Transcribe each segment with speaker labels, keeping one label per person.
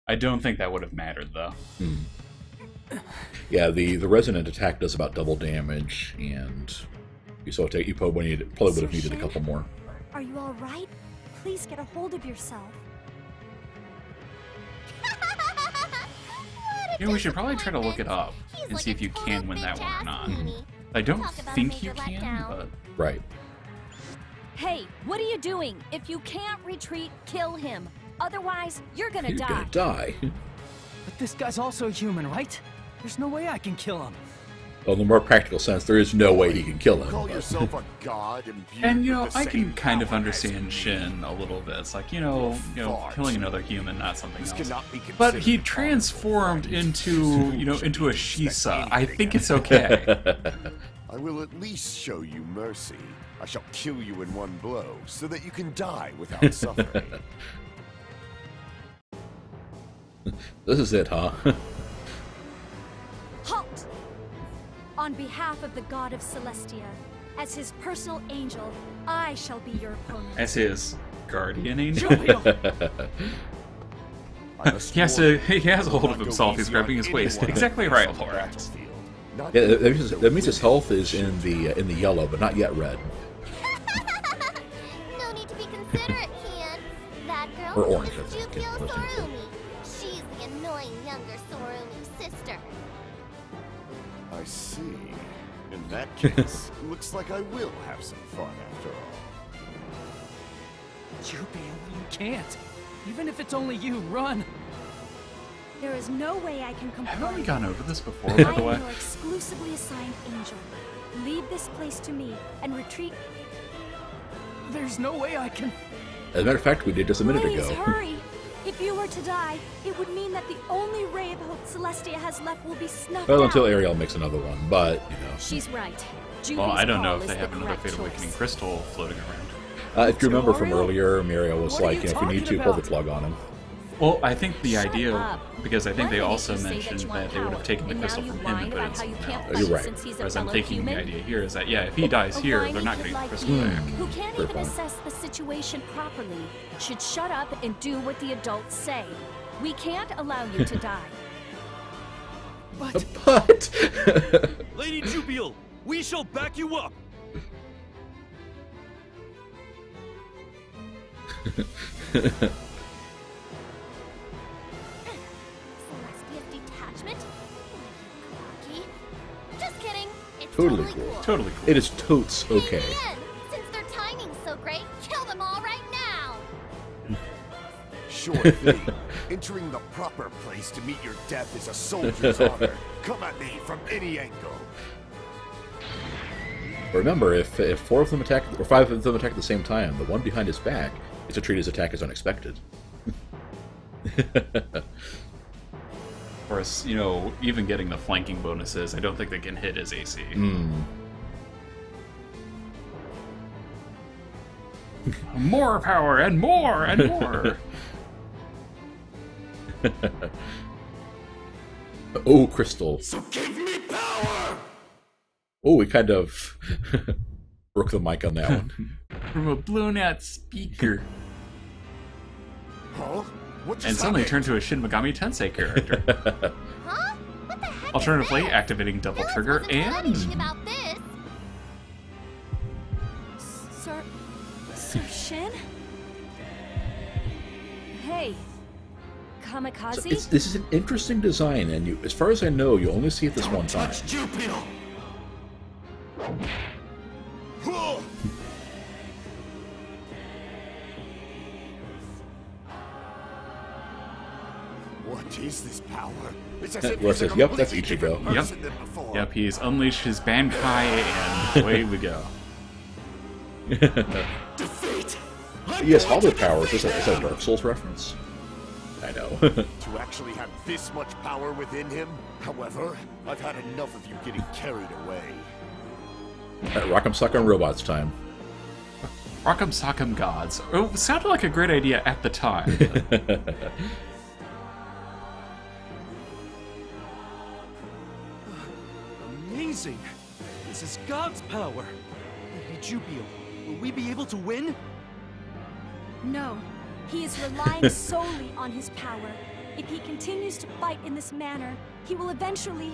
Speaker 1: I don't think that would have mattered, though.
Speaker 2: Yeah, the resonant attack does about double damage, and you probably would have needed a couple more.
Speaker 3: Are you all right? Please get a hold of yourself.
Speaker 1: You know, we should probably try to look it up and see if you can win that one or not. I don't think you can, but...
Speaker 2: Right.
Speaker 3: Hey, what are you doing? If you can't retreat, kill him. Otherwise, you're gonna
Speaker 2: You're
Speaker 3: die.
Speaker 2: gonna die.
Speaker 4: But this guy's also human, right? There's no way I can kill him.
Speaker 2: Well, in the more practical sense, there is no way he can kill him.
Speaker 5: Call yourself a god
Speaker 1: and, you know, I can kind of understand Shin a little bit. It's like, you know, killing another human, not something else. But he transformed into, you know, into a Shisa. I think it's okay.
Speaker 5: I will at least show you mercy. I shall kill you in one blow, so that you can die without suffering.
Speaker 2: This is it, huh?
Speaker 3: Halt! On behalf of the god of Celestia, as his personal angel, I shall be your opponent.
Speaker 1: As his guardian angel? he has a hold of himself. He's grabbing his waist. Exactly right, Lorax.
Speaker 2: Yeah, that means his health is in the yellow, but not yet red.
Speaker 6: No need to be considerate, Hien. That girl
Speaker 2: Or orange,
Speaker 6: is
Speaker 2: I think.
Speaker 6: Jupio Sorumi. She's the annoying younger Sorumi sister.
Speaker 5: I see. In that case, looks like I will have some fun after all.
Speaker 4: Jupio, you can't. Even if it's only you, run.
Speaker 3: There is no way I can comply.
Speaker 1: Haven't we gone over this before, by the
Speaker 3: I
Speaker 1: way?
Speaker 3: am your exclusively assigned angel. Leave this place to me and retreat.
Speaker 4: There's no way I can...
Speaker 2: As a matter of fact, we did just a minute
Speaker 3: Please
Speaker 2: ago.
Speaker 3: hurry. If you were to die, it would mean that the only ray of hope Celestia has left will be snuffed
Speaker 2: Well,
Speaker 3: out.
Speaker 2: until Ariel makes another one, but, you know.
Speaker 3: She's right.
Speaker 1: Well, I don't know
Speaker 3: Call
Speaker 1: if they
Speaker 3: is
Speaker 1: have
Speaker 3: the
Speaker 1: another
Speaker 3: correct
Speaker 1: Fate Awakening
Speaker 3: choice.
Speaker 1: crystal floating around.
Speaker 2: If you remember from
Speaker 4: Ariel?
Speaker 2: earlier, Muriel was
Speaker 4: What are
Speaker 2: like,
Speaker 4: you
Speaker 2: you know, if we need
Speaker 4: talking
Speaker 2: to, pull the
Speaker 4: about?
Speaker 2: plug on him.
Speaker 1: Well, I think the
Speaker 3: Shut
Speaker 1: idea,
Speaker 3: up.
Speaker 1: because I think
Speaker 3: Why
Speaker 1: they
Speaker 3: didn't
Speaker 1: also
Speaker 3: you say
Speaker 1: mentioned
Speaker 3: you
Speaker 1: that
Speaker 3: want
Speaker 1: they would have
Speaker 3: power?
Speaker 1: taken the
Speaker 3: And
Speaker 1: crystal
Speaker 3: now
Speaker 1: from
Speaker 3: you
Speaker 1: him and
Speaker 3: whine
Speaker 1: put it in
Speaker 3: about how you
Speaker 1: someone
Speaker 3: can't
Speaker 1: else.
Speaker 3: fight
Speaker 2: You're right.
Speaker 3: since he's a
Speaker 1: Whereas I'm
Speaker 3: fellow
Speaker 1: thinking the
Speaker 3: human?
Speaker 1: idea here is that, yeah, if he dies here, they're not going to get the crystal back.
Speaker 3: Who can't
Speaker 2: Fair
Speaker 3: even
Speaker 2: point.
Speaker 3: assess the situation properly should shut up and do what the adults say. We can't allow you to die.
Speaker 4: But...
Speaker 2: But...
Speaker 7: Lady Jupiel, we shall back you up.
Speaker 6: Celestia's detachment? Cocky. Just kidding. It's
Speaker 2: Totally
Speaker 6: totally
Speaker 2: cool.
Speaker 6: cool.
Speaker 1: Totally cool.
Speaker 2: It is totes okay.
Speaker 6: Hien, since their timing's so great, kill them all right now.
Speaker 5: Sure thing. Entering the proper place to meet your death is a soldier's honor. Come at me from any angle.
Speaker 2: Remember, if four of them attack, or five of them attack at the same time, the one behind his back is to treat his attack as unexpected.
Speaker 1: Of course, you know, even getting the flanking bonuses, I don't think they can hit his AC. More power and more and more.
Speaker 2: Oh, crystal.
Speaker 5: So give me power!
Speaker 2: Oh, we kind of broke the mic on that one.
Speaker 1: From a blown out speaker.
Speaker 5: Huh? What just
Speaker 1: And suddenly
Speaker 5: happened?
Speaker 1: turned to a Shin Megami Tensei character.
Speaker 6: Huh? What the heck
Speaker 1: Alternatively,
Speaker 6: is this?
Speaker 1: activating double
Speaker 6: Phyllis
Speaker 1: trigger
Speaker 6: wasn't told anything
Speaker 1: and...
Speaker 6: about this.
Speaker 3: Sir Shin? Hey,
Speaker 2: So
Speaker 3: Kamikaze?
Speaker 2: this is an interesting design, and you, as far as I know, you only see it this one time.
Speaker 5: Touch Jupiel! Huh! What is this power? It's as if
Speaker 2: Where it
Speaker 5: he's
Speaker 2: says,
Speaker 5: a
Speaker 2: "Yep, that's
Speaker 5: completely different
Speaker 2: Ichigo."
Speaker 5: person than before.
Speaker 1: Yep, he's unleashed his Bankai and away we go.
Speaker 5: Defeat!
Speaker 2: Yes, Hollow Powers. Is that a Dark Souls reference? I know.
Speaker 5: To actually have this much power within him? However, I've had enough of you getting carried away.
Speaker 2: Rock'em Sock'em Robots time.
Speaker 1: Rock'em Sock'em Gods. Oh, sounded like a great idea at the time.
Speaker 7: Amazing. This is God's power. Lady Jupiel, will we be able to win?
Speaker 3: No, he is relying solely on his power. If he continues to fight in this manner, he will eventually...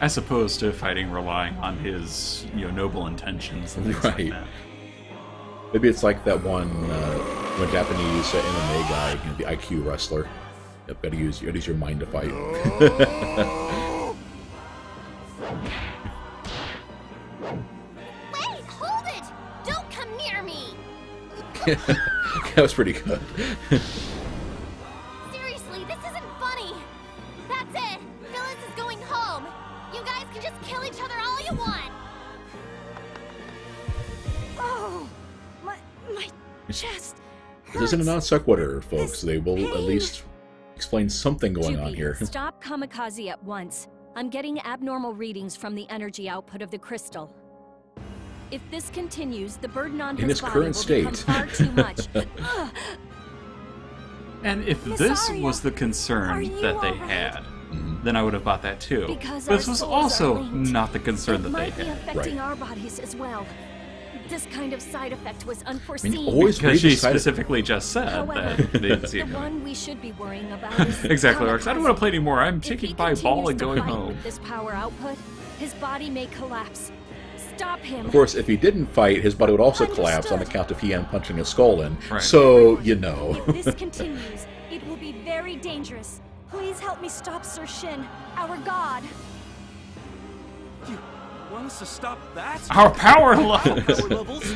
Speaker 1: As opposed to fighting relying on his, noble intentions and things like that.
Speaker 2: Maybe it's like that one Japanese MMA guy, the IQ wrestler. Yep, gotta use your mind to fight.
Speaker 6: Wait, hold it! Don't come near me!
Speaker 2: That was pretty good.
Speaker 6: Seriously, this isn't funny! That's it! Phyllis is going home! You guys can just kill each other all you want!
Speaker 3: Oh, my chest.
Speaker 2: This isn't a non sequitur, folks. They will at least explain something going on here.
Speaker 3: Stop kamikaze at once. I'm getting abnormal readings from the energy output of the crystal. If this continues, the burden on his body
Speaker 2: current
Speaker 3: will
Speaker 2: state.
Speaker 3: become far too much.
Speaker 1: And if this was the concern that they had, then I would have bought that too.
Speaker 3: Because
Speaker 1: This was also not the concern that they
Speaker 3: It might be
Speaker 1: had.
Speaker 3: affecting our bodies as well. This kind of side effect was unforeseen.
Speaker 2: always
Speaker 1: Because
Speaker 2: read
Speaker 1: she
Speaker 2: the side
Speaker 1: specifically just said
Speaker 3: However,
Speaker 1: that they didn't see
Speaker 3: the
Speaker 1: it coming.
Speaker 3: one we should be worrying about is
Speaker 1: Exactly, Rex. I don't want to play anymore. I'm
Speaker 3: If he
Speaker 1: taking my ball and
Speaker 3: continues
Speaker 1: going
Speaker 3: to fight
Speaker 1: home.
Speaker 3: with this power output, his body may collapse. Stop him.
Speaker 2: Of course, if he didn't fight, his body would also collapse on
Speaker 3: Understood.
Speaker 2: account of Hien punching his skull in.
Speaker 1: Right.
Speaker 2: So,
Speaker 3: If this continues, it will be very dangerous. Please help me stop Sir Shin, our god.
Speaker 7: You want us to stop that?
Speaker 1: Our power level!
Speaker 7: Power levels?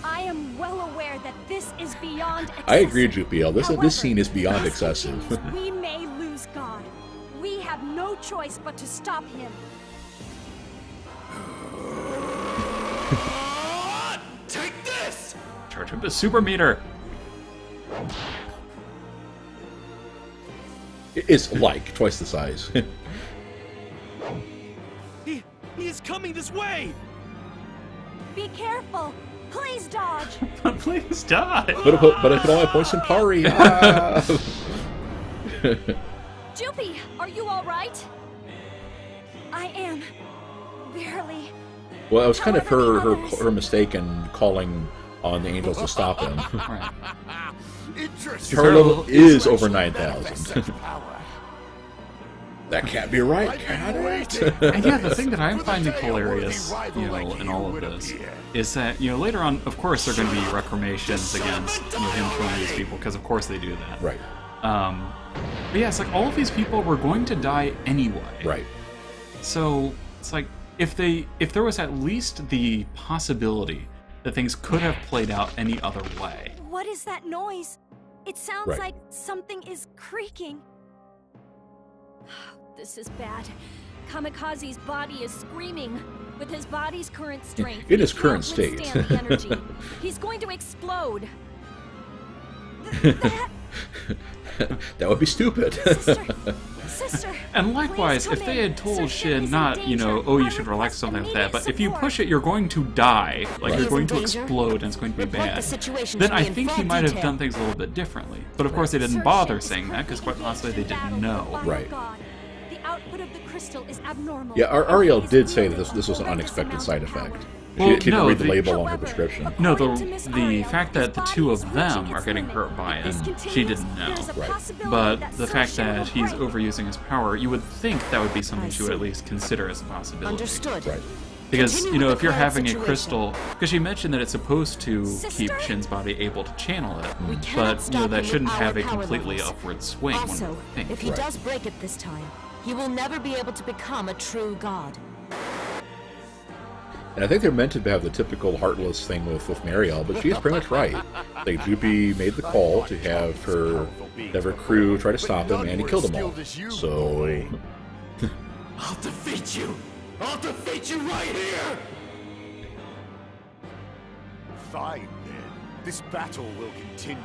Speaker 3: I am well aware that this is beyond excessive.
Speaker 2: I agree, Jupiel.
Speaker 3: However,
Speaker 2: This scene is beyond
Speaker 3: if this
Speaker 2: excessive.
Speaker 3: continues, we may lose God. We have no choice but to stop him.
Speaker 5: Take this!
Speaker 1: Charge up the super meter.
Speaker 2: It's like twice the size.
Speaker 7: He is coming this way!
Speaker 3: Be careful. Please dodge.
Speaker 1: Please die.
Speaker 2: but I could only point some pari. Ah!
Speaker 3: Jupi, are you all right? I am. Barely.
Speaker 2: Well, it was kind of
Speaker 3: However,
Speaker 2: her
Speaker 3: the others-
Speaker 2: her mistake in calling on the angels to stop him.
Speaker 1: Right.
Speaker 5: Interesting.
Speaker 2: Her level is over
Speaker 5: Manifest
Speaker 2: 9,000.
Speaker 5: such power.
Speaker 2: That can't be right,
Speaker 5: I've
Speaker 2: can
Speaker 5: been
Speaker 2: it?
Speaker 5: waiting.
Speaker 1: And yeah, the thing that I'm
Speaker 5: For the
Speaker 1: finding
Speaker 5: day a worthy
Speaker 1: hilarious,
Speaker 5: rival like
Speaker 1: in
Speaker 5: you
Speaker 1: all of
Speaker 5: would
Speaker 1: this,
Speaker 5: appear.
Speaker 1: is that, later on, of course, there are going to be reclamations against, him killing these people, because of course they do that.
Speaker 2: Right,
Speaker 1: But yeah, it's like all of these people were going to die anyway.
Speaker 2: right.
Speaker 1: So it's like if there was at least the possibility that things could have played out any other way.
Speaker 3: What is that noise? It sounds
Speaker 2: Right.
Speaker 3: like something is creaking. This is bad. Kamikaze's body is screaming. With his body's current strength,
Speaker 2: In his
Speaker 3: he
Speaker 2: current
Speaker 3: can't
Speaker 2: state.
Speaker 3: withstand the energy. He's going to explode. That
Speaker 2: That would be stupid.
Speaker 3: sister.
Speaker 1: And likewise,
Speaker 3: please
Speaker 1: if
Speaker 3: come
Speaker 1: they
Speaker 3: in.
Speaker 1: had told
Speaker 3: Sir
Speaker 1: Shin
Speaker 3: is in
Speaker 1: not,
Speaker 3: danger.
Speaker 1: oh, you
Speaker 3: I
Speaker 1: should relax,
Speaker 3: request
Speaker 1: something like that, but
Speaker 3: immediate
Speaker 1: if you
Speaker 3: support.
Speaker 1: push it, you're going to die. Like,
Speaker 2: Right.
Speaker 1: you're going
Speaker 8: in
Speaker 1: to
Speaker 8: danger.
Speaker 1: explode and it's going to be
Speaker 8: Report
Speaker 1: bad.
Speaker 8: the situation
Speaker 1: Then
Speaker 8: to me
Speaker 1: I
Speaker 8: in
Speaker 1: think he
Speaker 8: full
Speaker 1: might have
Speaker 8: detail.
Speaker 1: done things a little bit differently. But of course, they didn't
Speaker 3: Sir
Speaker 1: bother
Speaker 3: Shin is
Speaker 1: saying that, because quite
Speaker 3: currently
Speaker 1: honestly, they
Speaker 3: engaged in
Speaker 1: didn't
Speaker 3: battle with
Speaker 1: know.
Speaker 3: the
Speaker 2: Right.
Speaker 3: God. The output of the crystal is abnormal.
Speaker 2: Yeah,
Speaker 3: and
Speaker 2: Ariel
Speaker 3: he's
Speaker 2: did say that
Speaker 3: wielding
Speaker 2: this was an
Speaker 3: a
Speaker 2: unexpected
Speaker 3: horrendous
Speaker 2: side
Speaker 3: amount of
Speaker 2: effect.
Speaker 3: power.
Speaker 1: Well,
Speaker 2: She didn't
Speaker 1: no,
Speaker 2: read the
Speaker 1: the-
Speaker 2: label on her
Speaker 3: However,
Speaker 2: prescription.
Speaker 1: No,
Speaker 3: according to Miss
Speaker 1: the
Speaker 3: Ariel,
Speaker 1: fact
Speaker 3: his
Speaker 1: that the
Speaker 3: body
Speaker 1: two
Speaker 3: is
Speaker 1: of them
Speaker 3: reaching
Speaker 1: are
Speaker 3: its
Speaker 1: getting
Speaker 3: limit.
Speaker 1: hurt by
Speaker 3: If
Speaker 1: it,
Speaker 3: this
Speaker 1: she
Speaker 3: continues,
Speaker 1: didn't know.
Speaker 3: there's a
Speaker 2: Right.
Speaker 3: possibility
Speaker 1: But
Speaker 3: that
Speaker 1: the
Speaker 3: Sir
Speaker 1: fact
Speaker 3: Shin will
Speaker 1: that he's
Speaker 3: break.
Speaker 1: overusing his power, you would think that would be something
Speaker 8: I
Speaker 1: she would at
Speaker 8: see.
Speaker 1: least consider as a possibility.
Speaker 8: Understood.
Speaker 2: Right.
Speaker 1: Because,
Speaker 8: Continue with
Speaker 1: if
Speaker 8: the
Speaker 1: you're
Speaker 8: current
Speaker 1: having a
Speaker 8: situation.
Speaker 1: crystal, because she mentioned that it's supposed to keep
Speaker 3: Sister?
Speaker 1: Shin's body able to channel it,
Speaker 8: We cannot
Speaker 1: but,
Speaker 8: stop him
Speaker 1: that
Speaker 8: with
Speaker 1: shouldn't
Speaker 8: our
Speaker 1: have a
Speaker 8: power
Speaker 1: completely
Speaker 8: levels.
Speaker 1: upward swing, one
Speaker 8: Also,
Speaker 1: would think.
Speaker 8: if he
Speaker 2: Right.
Speaker 8: does break it this time, he will never be able to become a true god.
Speaker 2: And I think they're meant to have the typical heartless thing with Mariel, but she's pretty much right. Like, Jupi made the call to have her crew try to stop him, and he killed them all. So,
Speaker 5: I'll defeat you! I'll defeat you right here! Fine, then. This battle will continue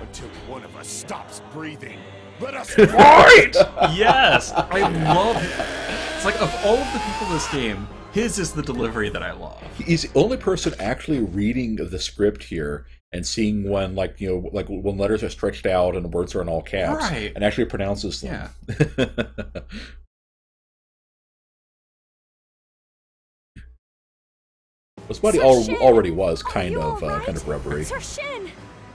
Speaker 5: until one of us stops breathing. Let us
Speaker 1: Right! Yes! I love it. It's like, of all of the people in this game, his is the delivery that I love.
Speaker 2: he's the only person actually reading the script here and seeing when, when letters are stretched out and words are in all caps,
Speaker 1: Right.
Speaker 2: and actually pronounces them.
Speaker 1: Yeah.
Speaker 2: His body
Speaker 3: Sir Shin,
Speaker 2: already was
Speaker 3: are
Speaker 2: kind
Speaker 3: you
Speaker 2: of
Speaker 3: all right?
Speaker 2: rubbery.
Speaker 3: Sir Shin!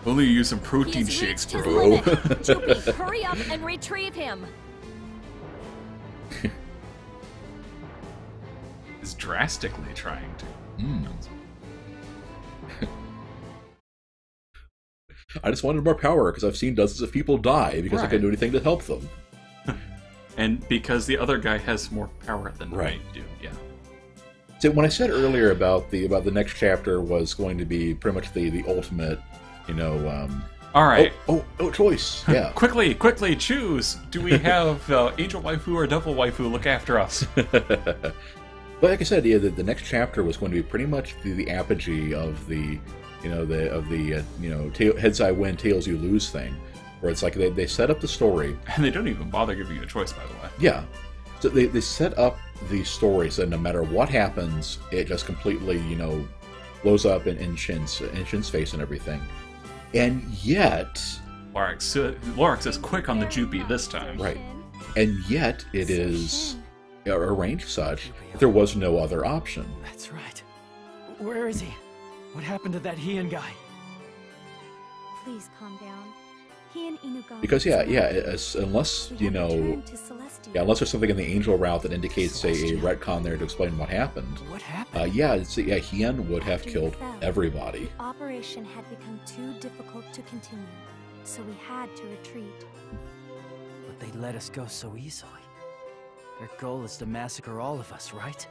Speaker 1: Only use some protein
Speaker 3: He's
Speaker 1: shakes,
Speaker 3: reached his
Speaker 1: bro.
Speaker 3: limit. Joopy, hurry up and retrieve him.
Speaker 1: Is drastically trying to.
Speaker 2: I just wanted more power because I've seen dozens of people die because I couldn't do anything to help them.
Speaker 1: And because the other guy has more power than I do, yeah.
Speaker 2: So when I said earlier about the next chapter was going to be pretty much the ultimate, you know.
Speaker 1: All right.
Speaker 2: Oh, choice. Yeah.
Speaker 1: quickly choose. Do we have angel waifu or devil waifu look after us?
Speaker 2: But like I said, yeah, the next chapter was going to be pretty much the apogee of the, heads I win, tails you lose thing, where it's like they set up the story,
Speaker 1: and they don't even bother giving you a choice, by the way.
Speaker 2: Yeah, so they set up the story so no matter what happens, it just completely blows up in Shin's face and everything, and yet
Speaker 1: Lorax is quick on the Joopy this time,
Speaker 2: right? And yet it is arranged such that there was no other option.
Speaker 4: That's right. Where is he? What happened to that Hien guy?
Speaker 6: Please calm down. He and Inugami.
Speaker 2: Because unless unless there's something in the angel route that indicates a retcon there to explain what happened.
Speaker 4: What happened?
Speaker 2: Hien would have killed everybody.
Speaker 6: The operation had become too difficult to continue, so we had to retreat.
Speaker 4: But they let us go so easily. Their goal is to massacre all of us, right?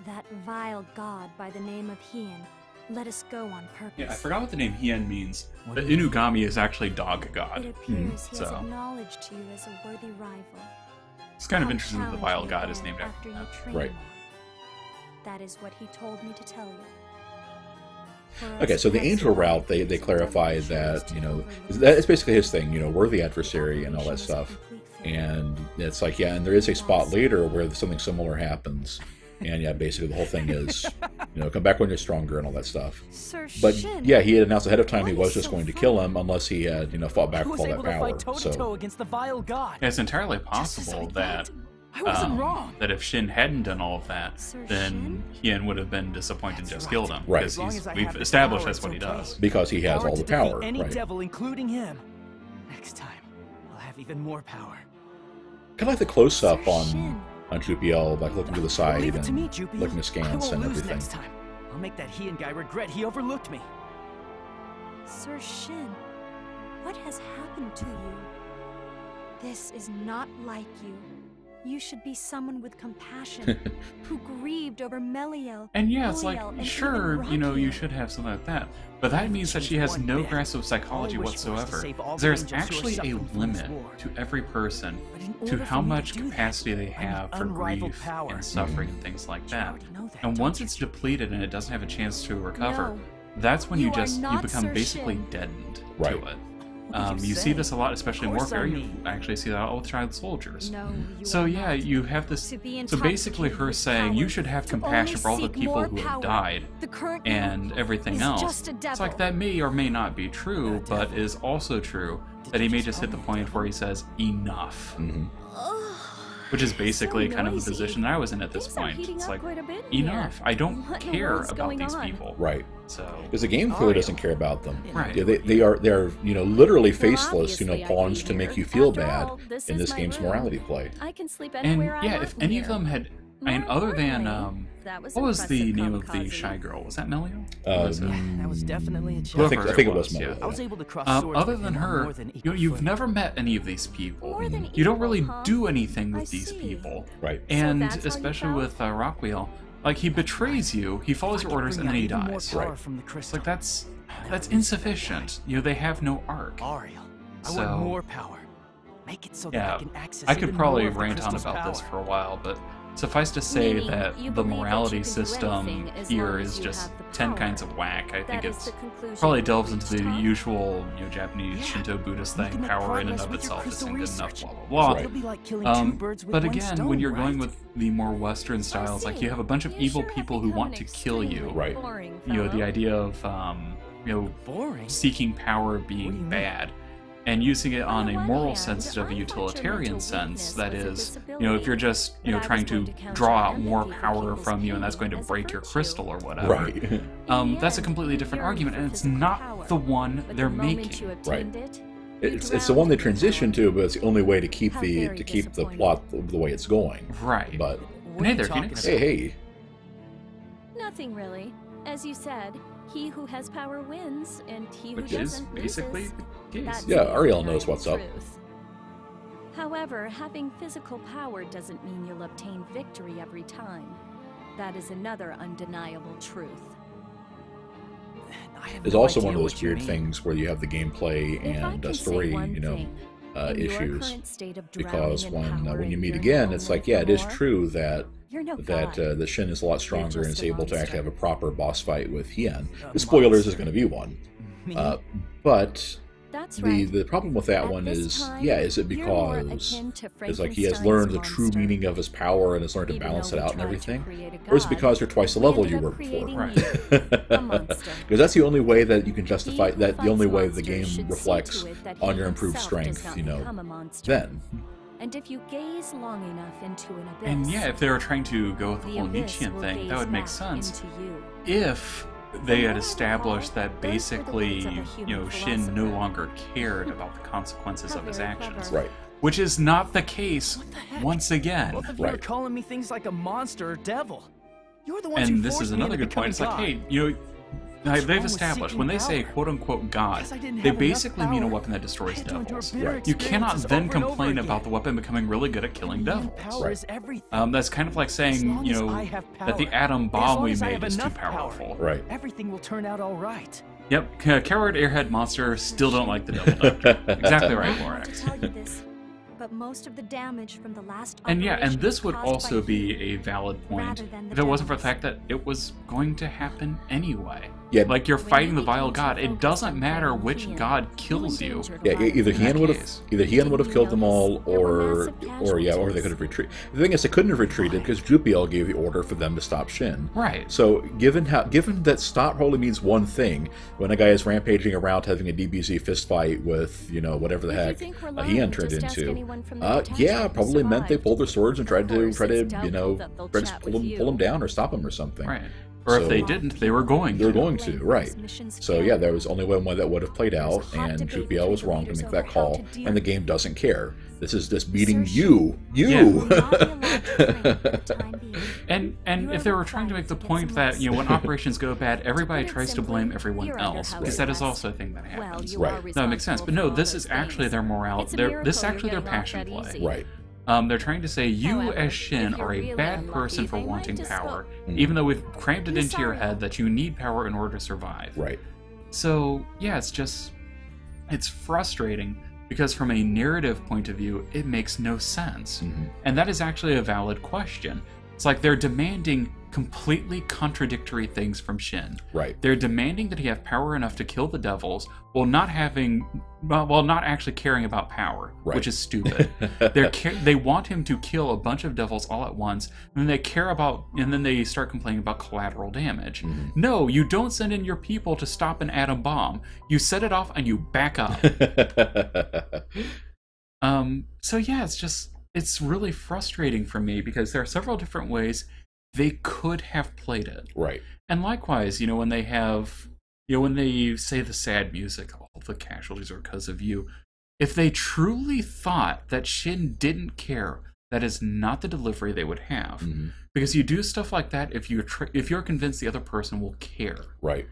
Speaker 6: That vile god by the name of Hien let us go on purpose.
Speaker 1: Yeah, I forgot what the name Hien means, but Inugami is actually dog god.
Speaker 6: It appears he has acknowledged you as a worthy rival.
Speaker 1: It's kind of interesting that the vile god is named after that.
Speaker 2: Right.
Speaker 6: That is what he told me to tell you.
Speaker 2: Okay, so the angel route, they clarify that, it's basically his thing, we're the adversary and all that stuff. And it's like, and there is a spot later where something similar happens. And basically the whole thing is, come back when you're stronger and all that stuff. But he had announced ahead of time he was just going to kill him unless he had, fought back with all that power.
Speaker 4: So against the vile god.
Speaker 1: It's entirely possible that that if Shin hadn't done all of that, then Hien would have been disappointed and just killed him.
Speaker 2: Right.
Speaker 1: Because we've established that's what he does.
Speaker 2: Because he has all the power.
Speaker 4: Any
Speaker 2: right.
Speaker 4: devil, including him. Next time, I'll have even more power.
Speaker 2: Kind of like the close-up on Joopy, like looking to the side and
Speaker 4: Joopy.
Speaker 2: looking to scans and everything.
Speaker 4: Next time. I'll make that Hien guy regret he overlooked me.
Speaker 6: Sir Shin, what has happened to you? This is not like you. You should be someone with compassion, who grieved over Meliel.
Speaker 1: And yeah, it's like, sure, you should have something like that. But that means that she has no grasp of psychology whatsoever. There's actually a limit to every person to how much capacity they have for grief and suffering and things like that. And once it's depleted and it doesn't have a chance to recover, that's when you become basically deadened to it. You see this a lot, especially in warfare. You actually see that all with child soldiers. So yeah, you have this. So basically, her saying you should have compassion for all the people who have died and everything else. It's like that may or may not be true, but is also true that he may just hit the point where he says enough. Which is basically kind of the position I was in at this point. It's like, enough. I don't care about these people.
Speaker 2: Right.
Speaker 1: So
Speaker 2: because the game clearly doesn't care about them.
Speaker 1: Right.
Speaker 2: Yeah, they're literally faceless, pawns to make you feel bad in this game's morality play.
Speaker 3: I can sleep
Speaker 1: And
Speaker 3: anywhere I
Speaker 1: yeah,
Speaker 3: want
Speaker 1: if any of them had, other than what was the name of the shy girl? Was that Melio?
Speaker 4: That was definitely a challenge.
Speaker 2: I think it was Melio.
Speaker 4: I was able to cross
Speaker 1: other than her, you've never met any of these people. You don't really do anything with these people.
Speaker 2: Right.
Speaker 1: And especially with Rockwheel, like he betrays you, he follows your orders, and then he dies.
Speaker 2: Right.
Speaker 1: It's like that's insufficient. They have no arc.
Speaker 4: Ariel, I
Speaker 1: So
Speaker 4: want more power. Make it so that
Speaker 1: yeah,
Speaker 4: I can access
Speaker 1: I could
Speaker 4: even
Speaker 1: probably
Speaker 4: more of the
Speaker 1: rant on
Speaker 4: crystal's
Speaker 1: about this
Speaker 4: power.
Speaker 1: for a while, but suffice to say
Speaker 3: Meaning,
Speaker 1: that
Speaker 3: you
Speaker 1: the
Speaker 3: believe that
Speaker 1: morality
Speaker 3: you can do
Speaker 1: system
Speaker 3: anything as
Speaker 1: here
Speaker 3: long as
Speaker 1: is
Speaker 3: you
Speaker 1: just
Speaker 3: have the
Speaker 1: 10
Speaker 3: power.
Speaker 1: kinds of whack. I think
Speaker 3: That is
Speaker 1: it's
Speaker 3: the conclusion
Speaker 1: probably
Speaker 3: we
Speaker 1: delves
Speaker 3: reached,
Speaker 1: into the
Speaker 3: huh?
Speaker 1: usual Japanese Shinto Buddhist
Speaker 4: You
Speaker 1: thing,
Speaker 4: can make
Speaker 1: power in and
Speaker 4: progress
Speaker 1: of
Speaker 4: with your
Speaker 1: itself isn't
Speaker 4: crystal
Speaker 1: good enough,
Speaker 4: research.
Speaker 1: blah blah blah.
Speaker 4: It'll be like killing two birds with
Speaker 1: But
Speaker 4: one
Speaker 1: again,
Speaker 4: stone,
Speaker 1: when you're going
Speaker 4: right?
Speaker 1: with the more Western styles, like you have a bunch of evil people who want to kill you.
Speaker 2: Right.
Speaker 3: Boring,
Speaker 1: The
Speaker 3: fellow.
Speaker 1: idea of
Speaker 4: Boring.
Speaker 1: seeking power
Speaker 4: What do you
Speaker 1: being
Speaker 4: mean?
Speaker 1: bad and using it on
Speaker 3: On
Speaker 1: a
Speaker 3: the one
Speaker 1: moral
Speaker 3: hand,
Speaker 1: sense instead of a
Speaker 3: I thought your
Speaker 1: utilitarian
Speaker 3: mental
Speaker 1: sense.
Speaker 3: weakness
Speaker 1: That
Speaker 3: was a
Speaker 1: is,
Speaker 3: disability,
Speaker 1: if you're just,
Speaker 3: but I was
Speaker 1: trying to
Speaker 3: going to count
Speaker 1: draw
Speaker 3: your
Speaker 1: out more
Speaker 3: empathy for
Speaker 1: power
Speaker 3: people's
Speaker 1: from you and that's
Speaker 3: pain
Speaker 1: going to
Speaker 3: as a
Speaker 1: break your
Speaker 3: virtue.
Speaker 1: crystal or whatever.
Speaker 2: Right.
Speaker 1: That's a completely different argument, and it's not the one
Speaker 3: But
Speaker 1: they're
Speaker 3: the moment
Speaker 1: making.
Speaker 3: you obtained it,
Speaker 2: It's the one they transition to, but it's the only way to keep the plot the way it's going.
Speaker 1: Right.
Speaker 2: But
Speaker 1: And hey there, Phoenix.
Speaker 2: hey.
Speaker 3: nothing really. As you said, he who has power wins, and he who
Speaker 1: Which is
Speaker 3: doesn't
Speaker 1: basically
Speaker 3: loses.
Speaker 1: the case.
Speaker 3: That's
Speaker 2: Yeah,
Speaker 3: the
Speaker 2: Ariel
Speaker 3: undeniable
Speaker 2: knows what's up.
Speaker 3: truth. However, having physical power doesn't mean you'll obtain victory every time. That is another undeniable truth.
Speaker 4: I have
Speaker 2: There's
Speaker 4: no
Speaker 2: also
Speaker 4: idea
Speaker 2: one of those
Speaker 4: what you
Speaker 2: weird
Speaker 4: mean.
Speaker 2: things where you have the gameplay
Speaker 3: If I
Speaker 2: and
Speaker 3: can say
Speaker 2: story,
Speaker 3: one
Speaker 2: you know,
Speaker 3: thing, in your
Speaker 2: issues.
Speaker 3: current state of
Speaker 2: Because
Speaker 3: drowning in power
Speaker 2: when you
Speaker 3: and
Speaker 2: meet
Speaker 3: yearning
Speaker 2: again, it's
Speaker 3: only
Speaker 2: like, yeah,
Speaker 3: for
Speaker 2: it is
Speaker 3: more,
Speaker 2: true that
Speaker 3: you're no
Speaker 2: that
Speaker 3: god.
Speaker 2: the Shin is a lot stronger and
Speaker 3: just
Speaker 2: is
Speaker 3: a
Speaker 2: able to actually have a
Speaker 3: monster.
Speaker 2: proper boss fight with Hien.
Speaker 4: A
Speaker 2: The spoilers is
Speaker 4: monster.
Speaker 2: going to be one.
Speaker 4: Me?
Speaker 2: But
Speaker 3: That's right.
Speaker 2: the problem with that
Speaker 3: At
Speaker 2: one
Speaker 3: this
Speaker 2: is,
Speaker 3: time,
Speaker 2: yeah, is it
Speaker 3: you're more
Speaker 2: because
Speaker 3: akin to
Speaker 2: it's like he has
Speaker 3: Frankenstein's
Speaker 2: learned the true
Speaker 3: monster.
Speaker 2: meaning of his power and has learned to
Speaker 3: Even
Speaker 2: balance
Speaker 3: though
Speaker 2: it
Speaker 3: we
Speaker 2: out and
Speaker 3: tried to
Speaker 2: everything?
Speaker 3: create a
Speaker 2: Or is it
Speaker 3: god,
Speaker 2: because you're twice the
Speaker 3: we
Speaker 2: level
Speaker 3: ended
Speaker 2: you
Speaker 3: up
Speaker 2: were before?
Speaker 3: creating a monster.
Speaker 2: Because that's the only way that you can
Speaker 3: He
Speaker 2: justify
Speaker 3: who
Speaker 2: that. The only
Speaker 3: fights
Speaker 2: way the
Speaker 3: monsters
Speaker 2: game
Speaker 3: should see
Speaker 2: reflects
Speaker 3: to it that
Speaker 2: on
Speaker 3: he
Speaker 2: your improved
Speaker 3: himself does
Speaker 2: strength,
Speaker 3: not
Speaker 2: you know,
Speaker 3: become a monster.
Speaker 2: then.
Speaker 3: And if you gaze long enough into an abyss,
Speaker 1: And yeah, if they were trying to go with the
Speaker 3: the
Speaker 1: whole
Speaker 3: abyss
Speaker 1: Nietzschean
Speaker 3: will
Speaker 1: thing, that
Speaker 3: gaze
Speaker 1: would make
Speaker 3: back
Speaker 1: sense.
Speaker 3: into you.
Speaker 1: If they had established that
Speaker 3: Those were the
Speaker 1: basically,
Speaker 3: words of a
Speaker 1: you
Speaker 3: human
Speaker 1: know, Shin no
Speaker 3: philosopher.
Speaker 1: longer cared about the consequences
Speaker 3: How
Speaker 1: of his
Speaker 3: very
Speaker 1: actions.
Speaker 3: clever.
Speaker 2: Right.
Speaker 1: Which is not the case
Speaker 4: What the heck?
Speaker 1: once again.
Speaker 4: Both of you are
Speaker 2: Right.
Speaker 4: calling me things like a monster or devil. You're the ones
Speaker 1: And
Speaker 4: who
Speaker 1: this
Speaker 4: forced
Speaker 1: is
Speaker 4: me
Speaker 1: another
Speaker 4: into
Speaker 1: good point. It's like,
Speaker 4: becoming
Speaker 1: hey, you know,
Speaker 4: What's
Speaker 1: they've
Speaker 4: wrong with
Speaker 1: established
Speaker 4: seeking
Speaker 1: when they say
Speaker 4: power?
Speaker 1: quote unquote God,
Speaker 4: Because I didn't
Speaker 1: they
Speaker 4: have enough
Speaker 1: basically mean a
Speaker 4: power.
Speaker 1: weapon that
Speaker 4: I
Speaker 1: destroys
Speaker 4: had to endure
Speaker 1: devils.
Speaker 4: bitter
Speaker 2: Right.
Speaker 1: You cannot
Speaker 4: experiences
Speaker 1: then
Speaker 4: over and over
Speaker 1: complain
Speaker 4: again.
Speaker 1: about the weapon becoming really good at killing devils.
Speaker 4: Power
Speaker 2: Right.
Speaker 4: is everything.
Speaker 1: That's kind of like
Speaker 4: As
Speaker 1: saying,
Speaker 4: long
Speaker 1: you
Speaker 4: as
Speaker 1: know,
Speaker 4: I have
Speaker 1: that the
Speaker 4: power,
Speaker 1: atom
Speaker 4: as
Speaker 1: bomb
Speaker 4: long
Speaker 1: we
Speaker 4: as I
Speaker 1: made
Speaker 4: have
Speaker 1: is too
Speaker 4: enough power,
Speaker 1: powerful.
Speaker 2: Right.
Speaker 4: Everything will turn out all right.
Speaker 1: Yep, coward airhead monster still don't like the devil dungeon. Exactly right,
Speaker 6: I want to
Speaker 1: Lorax.
Speaker 6: tell you this, but most of the damage from the last
Speaker 1: And yeah, and
Speaker 6: operation
Speaker 1: this would
Speaker 6: was caused
Speaker 1: also
Speaker 6: by
Speaker 1: be
Speaker 6: you.
Speaker 1: a valid point
Speaker 6: rather than the
Speaker 1: if it wasn't for the
Speaker 6: devils.
Speaker 1: fact that it was going to happen anyway.
Speaker 2: Yeah.
Speaker 1: Like, you're
Speaker 3: When
Speaker 1: fighting
Speaker 3: you
Speaker 1: the vile
Speaker 3: became too
Speaker 1: god. It
Speaker 3: focused
Speaker 1: doesn't
Speaker 3: on
Speaker 1: matter
Speaker 3: fighting
Speaker 1: which
Speaker 3: Hien,
Speaker 1: god
Speaker 3: you
Speaker 1: kills you.
Speaker 3: endangered
Speaker 2: Yeah,
Speaker 3: lives.
Speaker 2: either
Speaker 1: In
Speaker 2: Hien
Speaker 1: that
Speaker 2: would have
Speaker 1: case.
Speaker 2: killed them all,
Speaker 3: There were
Speaker 2: or
Speaker 3: massive
Speaker 2: or they could have retreated. The thing is, they couldn't have retreated because Jupiel gave the order for them to stop Shin.
Speaker 1: Right.
Speaker 2: So, given that stop only means one thing, when a guy is rampaging around having a DBZ fist fight with, you know, whatever the
Speaker 3: If you
Speaker 2: heck
Speaker 3: think we're
Speaker 2: Hien
Speaker 3: lying,
Speaker 2: turned
Speaker 3: just ask
Speaker 2: into,
Speaker 3: anyone from the
Speaker 2: yeah,
Speaker 3: detachment who
Speaker 2: probably meant they
Speaker 3: survived.
Speaker 2: pulled their swords and tried
Speaker 3: Of
Speaker 2: to
Speaker 3: course, it's
Speaker 2: you know,
Speaker 3: doubtful that they'll
Speaker 2: try to
Speaker 3: chat
Speaker 2: pull
Speaker 3: with
Speaker 2: him
Speaker 3: you.
Speaker 2: down or stop him or something.
Speaker 1: Right. Or if
Speaker 2: So-
Speaker 1: they didn't, they were going
Speaker 2: They were
Speaker 1: to.
Speaker 2: going to, right. So yeah, there was only one way that would have played out,
Speaker 6: There's a hot
Speaker 2: and
Speaker 6: debate
Speaker 2: Jupiel was
Speaker 6: between the
Speaker 2: wrong to
Speaker 6: leaders
Speaker 2: make that
Speaker 6: over how
Speaker 2: call,
Speaker 6: to deal
Speaker 2: and the
Speaker 6: with
Speaker 2: game doesn't care. This is just beating
Speaker 6: Sir
Speaker 2: you.
Speaker 1: Yeah.
Speaker 6: You will not be allowed to train for the time being.
Speaker 1: And
Speaker 6: You
Speaker 1: if
Speaker 6: are
Speaker 1: they were trying to make the
Speaker 6: required to
Speaker 1: point
Speaker 6: get
Speaker 1: that,
Speaker 6: some
Speaker 1: you know, when
Speaker 6: rest.
Speaker 1: operations go bad, everybody
Speaker 3: put it
Speaker 1: tries to
Speaker 3: simply,
Speaker 1: blame everyone
Speaker 3: you're under
Speaker 1: else,
Speaker 3: house
Speaker 1: because that is
Speaker 3: arrest.
Speaker 1: also a thing that
Speaker 3: Well,
Speaker 1: happens.
Speaker 3: you
Speaker 2: Right.
Speaker 3: are
Speaker 1: That makes sense. But no,
Speaker 3: responsible for
Speaker 1: this
Speaker 3: all
Speaker 1: is
Speaker 3: those
Speaker 1: actually
Speaker 3: things.
Speaker 1: their morale.
Speaker 3: It's a
Speaker 1: This
Speaker 3: miracle
Speaker 1: is actually
Speaker 3: you're
Speaker 1: their
Speaker 3: getting off
Speaker 1: passion
Speaker 3: that
Speaker 1: play.
Speaker 3: easy.
Speaker 2: Right.
Speaker 1: They're trying to say you
Speaker 3: However,
Speaker 1: as Shin
Speaker 3: if you're
Speaker 1: are a
Speaker 3: really
Speaker 1: bad
Speaker 3: unlucky,
Speaker 1: person for
Speaker 3: they might
Speaker 1: wanting
Speaker 3: just
Speaker 1: power,
Speaker 3: go,
Speaker 1: even though we've crammed it
Speaker 3: "You're
Speaker 1: into your
Speaker 3: sorry."
Speaker 1: head that you need power in order to survive.
Speaker 2: Right.
Speaker 1: So yeah, it's frustrating because from a narrative point of view, it makes no sense. And that is actually a valid question. It's like they're demanding completely contradictory things from Shin.
Speaker 2: Right.
Speaker 1: They're demanding that he have power enough to kill the devils while not actually caring about power,
Speaker 2: Right.
Speaker 1: which is stupid. They want him to kill a bunch of devils all at once, and then they start complaining about collateral damage. No, you don't send in your people to stop an atom bomb. You set it off and you back up. So yeah, it's really frustrating for me because there are several different ways they could have played it.
Speaker 2: Right.
Speaker 1: And likewise, when they say the sad music, all the casualties are because of you. If they truly thought that Shin didn't care, that is not the delivery they would have. Because you do stuff like that if you're convinced the other person will care.
Speaker 2: Right.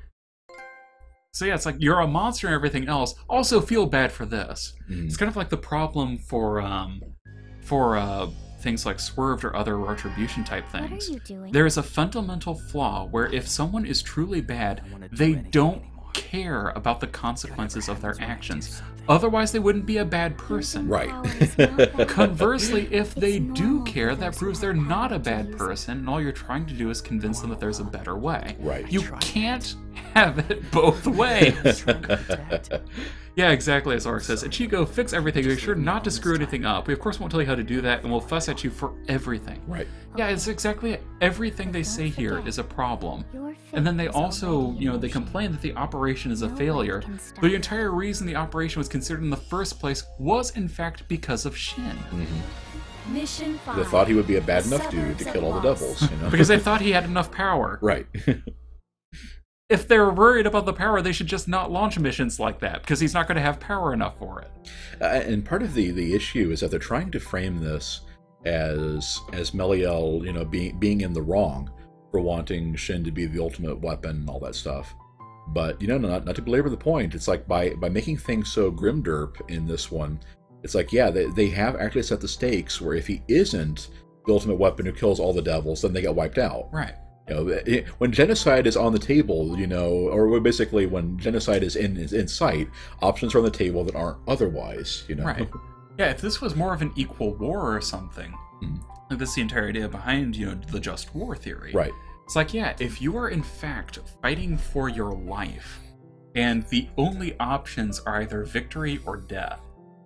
Speaker 1: So yeah, it's like you're a monster and everything else. Also feel bad for this. It's kind of like the problem for things like Swerved or other retribution type things.
Speaker 3: What are you doing?
Speaker 1: There is a fundamental flaw where if someone is truly bad,
Speaker 4: wanna do
Speaker 1: they
Speaker 4: anything
Speaker 1: don't
Speaker 4: anymore.
Speaker 1: care about the consequences of their
Speaker 4: happens when I do
Speaker 1: actions.
Speaker 4: something.
Speaker 1: Otherwise, they wouldn't be a bad person.
Speaker 2: Right.
Speaker 3: Power is not bad.
Speaker 1: Conversely, if they
Speaker 3: It's
Speaker 1: do
Speaker 3: normal
Speaker 1: care,
Speaker 3: for
Speaker 1: that
Speaker 3: those
Speaker 1: proves
Speaker 3: who
Speaker 1: they're
Speaker 3: have
Speaker 1: not a
Speaker 3: power to
Speaker 1: bad
Speaker 3: use it.
Speaker 1: person, and all you're trying to do is convince them that there's a better way.
Speaker 2: Right.
Speaker 1: You can't have it both ways. Yeah, exactly, as Ark says. Ichigo, fix everything, make sure not to screw anything up. We of course won't tell you how to do that, and we'll fuss at you for everything.
Speaker 2: Right.
Speaker 1: Yeah, it's exactly it. Everything they say here is a problem.
Speaker 3: Your
Speaker 1: And then
Speaker 3: fate
Speaker 1: they
Speaker 3: is
Speaker 1: also,
Speaker 3: already in
Speaker 1: they
Speaker 3: motion.
Speaker 1: complain that the operation is a
Speaker 3: No one
Speaker 1: failure.
Speaker 3: can stop
Speaker 1: But the
Speaker 3: it.
Speaker 1: entire reason the operation was considered in the first place was, in fact, because of Shin.
Speaker 3: Mission 5.
Speaker 2: They thought he would be a bad enough dude to kill all the devils,
Speaker 1: Because they thought he had enough power.
Speaker 2: Right.
Speaker 1: if they're worried about the power, they should just not launch missions like that, because he's not going to have power enough for it.
Speaker 2: And part of the issue is that they're trying to frame this as Meliel, you know, being in the wrong for wanting Shin to be the ultimate weapon and all that stuff. But, you know, not to belabor the point, it's like by making things so grimderp in this one, it's like, yeah, they have actually set the stakes where if he isn't the ultimate weapon who kills all the devils, then they get wiped out.
Speaker 1: Right.
Speaker 2: You know, when genocide is on the table, you know, or basically when genocide is in sight, options are on the table that aren't otherwise, you know.
Speaker 1: Right. Yeah, if this was more of an equal war or something, like this is the entire idea behind, you know, the just war theory.
Speaker 2: Right.
Speaker 1: It's like, yeah, if you are in fact fighting for your life, and the only options are either victory or death,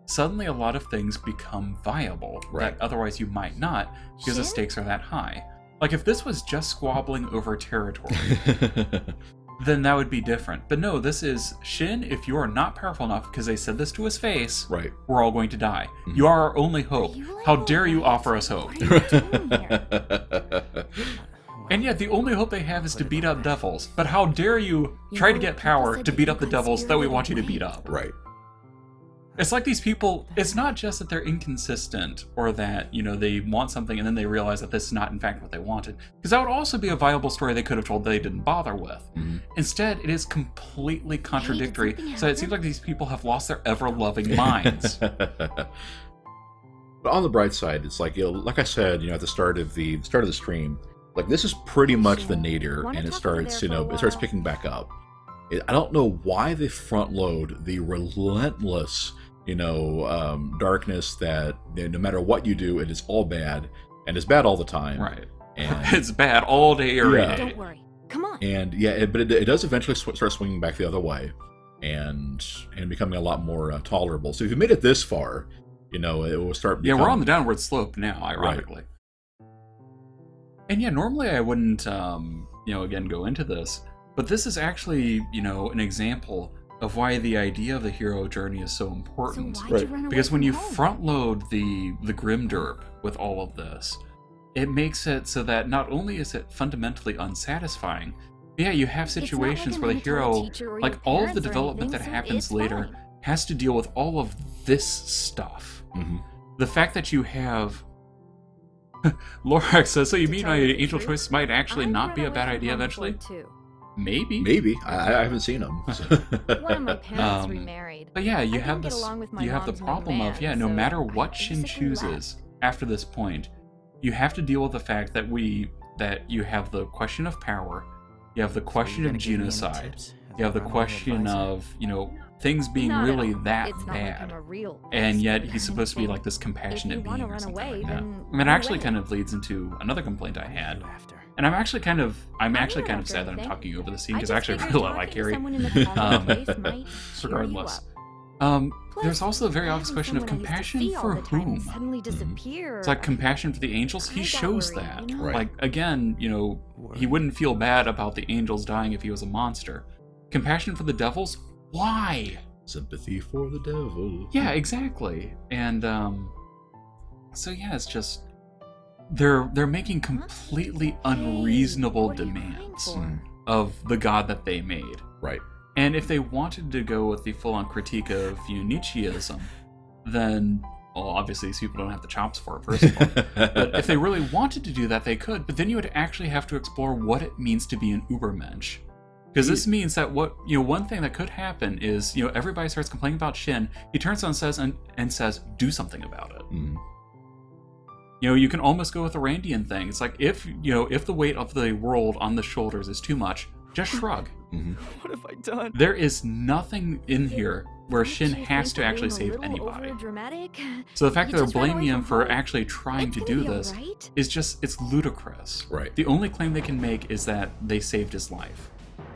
Speaker 1: suddenly a lot of things become viable that otherwise you might not, because the stakes are that high. Like, if this was just squabbling over territory, then that would be different. But no, this is, Shin, if you are not powerful enough, because they said this to his face, we're all going to die. You are our only hope. How dare you offer us hope? And yet, the only hope they have is to beat up devils. But how dare you try to get power to beat up the devils that we want you to beat up?
Speaker 2: Right.
Speaker 1: It's like these people, it's not just that they're inconsistent or that, you know, they want something and then they realize that this is not in fact what they wanted. Because that would also be a viable story they could have told they didn't bother with. Instead, it is completely contradictory, so it seems like these people have lost their ever-loving minds.
Speaker 2: But on the bright side, it's like, you know, like I said, you know, at the start of the stream, like, this is pretty much the nadir, and it starts, you know, it starts picking back up. I don't know why they front load the relentless, you know, darkness that, you know, no matter what you do, it is all bad, and it's bad all the time.
Speaker 1: Right.
Speaker 2: And
Speaker 1: it's bad all day, every day.
Speaker 6: Don't worry. Come on.
Speaker 2: And yeah, but it does eventually start swinging back the other way, and becoming a lot more tolerable. So if you made it this far, you know, it will start becoming...
Speaker 1: Yeah, we're on the downward slope now, ironically. Right. And yeah, normally I wouldn't, you know, again, go into this, but this is actually, you know, an example of why the idea of the hero journey is so important.
Speaker 6: So why'd you run away
Speaker 1: because when
Speaker 6: from
Speaker 1: you
Speaker 6: home?
Speaker 1: front load the grimderp with all of this, it makes it so that not only is it fundamentally unsatisfying, but yeah, you have situations where the hero, like all of the development that happens later, has to deal with all of this stuff. The fact that you have... Lorax says, so you mean my angel choice might actually not be a bad idea eventually? Maybe.
Speaker 2: Maybe. I haven't seen them. So.
Speaker 6: One of my parents remarried.
Speaker 1: But yeah, you have this. You have the problem of, yeah, no matter what Shin chooses after this point, you have to deal with the fact that you have the question of power, you have the question of genocide, you have the question of, you know, things being really that bad, and yet he's supposed to be like this compassionate being or something like that. I mean, it actually kind of leads into another complaint I had, and I'm actually kind of sad that I'm talking over the scene because I actually really like Harry. Regardless, there's also the very obvious question of compassion for whom? It's like compassion for the angels. He shows that. Like, again, you know, he wouldn't feel bad about the angels dying if he was a monster. Compassion for the devils? Why?
Speaker 2: Sympathy for the devil.
Speaker 1: Yeah, exactly. And so yeah, it's just they're making completely unreasonable demands of the god that they made.
Speaker 2: Right.
Speaker 1: And if they wanted to go with the full-on critique of, you know, Nietzscheism, then, well, obviously these people don't have the chops for it, first of all. But if they really wanted to do that, they could. But then you would actually have to explore what it means to be an Ubermensch. Because this means that one thing that could happen is, you know, everybody starts complaining about Shin. He turns on and says, do something about it. You know, you can almost go with the Randian thing. It's like, if the weight of the world on the shoulders is too much, just shrug.
Speaker 7: What have I done?
Speaker 1: There is nothing in here where Shin has to actually save anybody. So the fact that they're blaming him for actually trying to do this is just, it's ludicrous.
Speaker 2: Right.
Speaker 1: The only claim they can make is that they saved his life,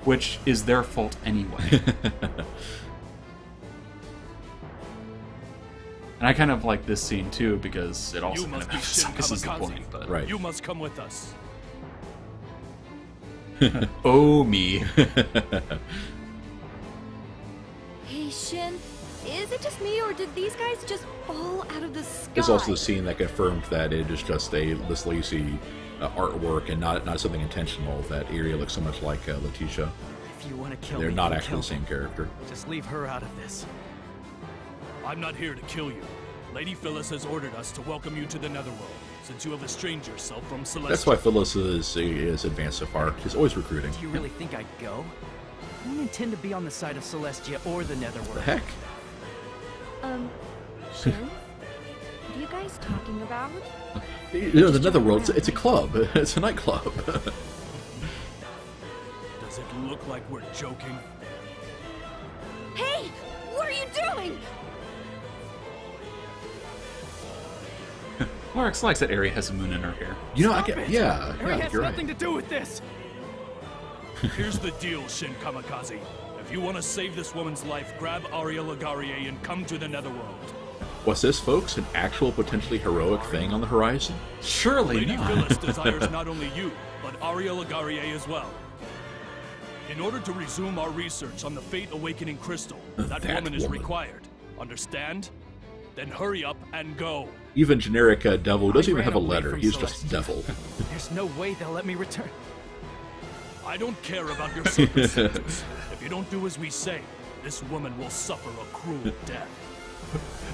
Speaker 1: which is their fault anyway. And I kind of like this scene too because it also kind of emphasizes the point. But
Speaker 2: right.
Speaker 7: You must come with us.
Speaker 1: Oh me.
Speaker 6: Hey Shin, is it just me or did these guys just fall out of the sky?
Speaker 2: There's also the scene that confirmed that it is just this lazy artwork and not something intentional, that Iria looks so much like Letitia.
Speaker 4: If you want to kill
Speaker 2: They're
Speaker 4: me,
Speaker 2: not
Speaker 4: then
Speaker 2: actually
Speaker 4: kill
Speaker 2: the same
Speaker 4: me.
Speaker 2: character.
Speaker 4: Just leave her out of this.
Speaker 7: I'm not here to kill you. Lady Phyllis has ordered us to welcome you to the Netherworld, since you have estranged yourself from Celestia.
Speaker 2: That's why Phyllis is advanced so far. She's always recruiting.
Speaker 4: Do you really think I'd go? I don't intend to be on the side of Celestia or the Netherworld.
Speaker 2: The heck?
Speaker 6: Shin? What are you guys talking about?
Speaker 2: You know, the Netherworld, it's a club. It's a nightclub.
Speaker 7: Does it look like we're joking?
Speaker 3: Hey! What are you doing?
Speaker 1: Larix likes that Eri has a moon in her hair.
Speaker 2: You know, I get, yeah,
Speaker 4: Eri
Speaker 2: yeah,
Speaker 4: has
Speaker 2: you're
Speaker 4: nothing
Speaker 2: right.
Speaker 4: to do with this.
Speaker 7: Here's the deal, Shin Kamikaze. If you want to save this woman's life, grab Aria Lagarie and come to the Netherworld.
Speaker 2: Was this, folks, an actual potentially heroic thing on the horizon?
Speaker 1: Surely
Speaker 7: Lady
Speaker 1: not.
Speaker 7: Phyllis desires not only you, but Aria Lagarie as well. In order to resume our research on the Fate Awakening Crystal, that woman is required. Understand? Then hurry up and go.
Speaker 2: Even generic devil doesn't even
Speaker 4: ran
Speaker 2: have a
Speaker 4: away
Speaker 2: letter.
Speaker 4: from
Speaker 2: He's just
Speaker 4: Celestia.
Speaker 2: devil.
Speaker 4: There's no way they'll let me return.
Speaker 7: I don't care about your circumstances. If you don't do as we say, this woman will suffer a cruel death.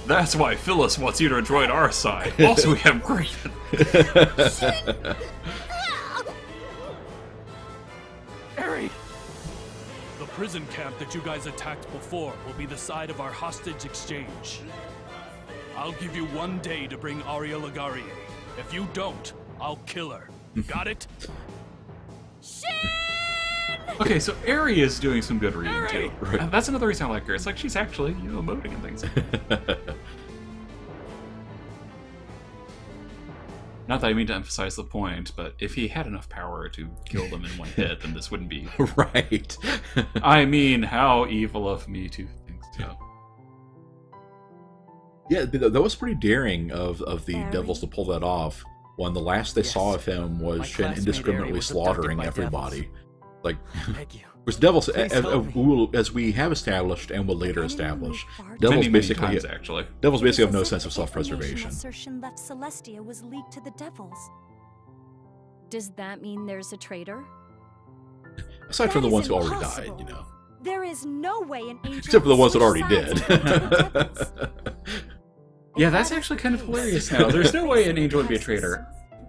Speaker 1: That's why Phyllis wants you to join our side. Also, we have great.
Speaker 4: Eri!
Speaker 7: The prison camp that you guys attacked before will be the site of our hostage exchange. I'll give you 1 day to bring Aria Lagarie. If you don't, I'll kill her. Got it?
Speaker 1: Okay, so Eri is doing some good reading too.
Speaker 2: Right.
Speaker 1: That's another reason I like her. It's like she's actually, you know, emoting and things. Not that I mean to emphasize the point, but if he had enough power to kill them in one hit, then this wouldn't be.
Speaker 2: Right.
Speaker 1: I mean, how evil of me to think so.
Speaker 2: Yeah, that was pretty daring of the devils to pull that off. When the last they saw of him was
Speaker 4: My
Speaker 2: Shin
Speaker 4: classmate
Speaker 2: indiscriminately
Speaker 4: Eri was abducted
Speaker 2: slaughtering
Speaker 4: by
Speaker 2: everybody. Like,
Speaker 4: Beg you.
Speaker 2: which devils,
Speaker 4: Please help me.
Speaker 2: as we have established and will later establish,
Speaker 6: Many
Speaker 2: devils
Speaker 1: Many
Speaker 2: basically
Speaker 1: times, actually.
Speaker 2: devils
Speaker 6: It is
Speaker 2: basically have
Speaker 6: as
Speaker 2: no
Speaker 6: if
Speaker 2: sense of
Speaker 6: the information
Speaker 2: self-preservation.
Speaker 6: that Sir Shin left Celestia was leaked to the devils.
Speaker 3: Does that mean there's a traitor?
Speaker 2: Aside from
Speaker 6: That
Speaker 2: the
Speaker 6: is
Speaker 2: ones who already
Speaker 6: impossible.
Speaker 2: died, you know.
Speaker 6: There is no way an angel
Speaker 2: Except for the ones that
Speaker 6: would
Speaker 2: already
Speaker 6: switch
Speaker 2: did.
Speaker 6: sides and go to the devils.
Speaker 1: Yeah,
Speaker 6: If
Speaker 1: that's
Speaker 6: that is
Speaker 1: actually
Speaker 6: the
Speaker 1: kind of
Speaker 6: case,
Speaker 1: hilarious now. There's no way an angel would be a
Speaker 6: Take
Speaker 1: traitor.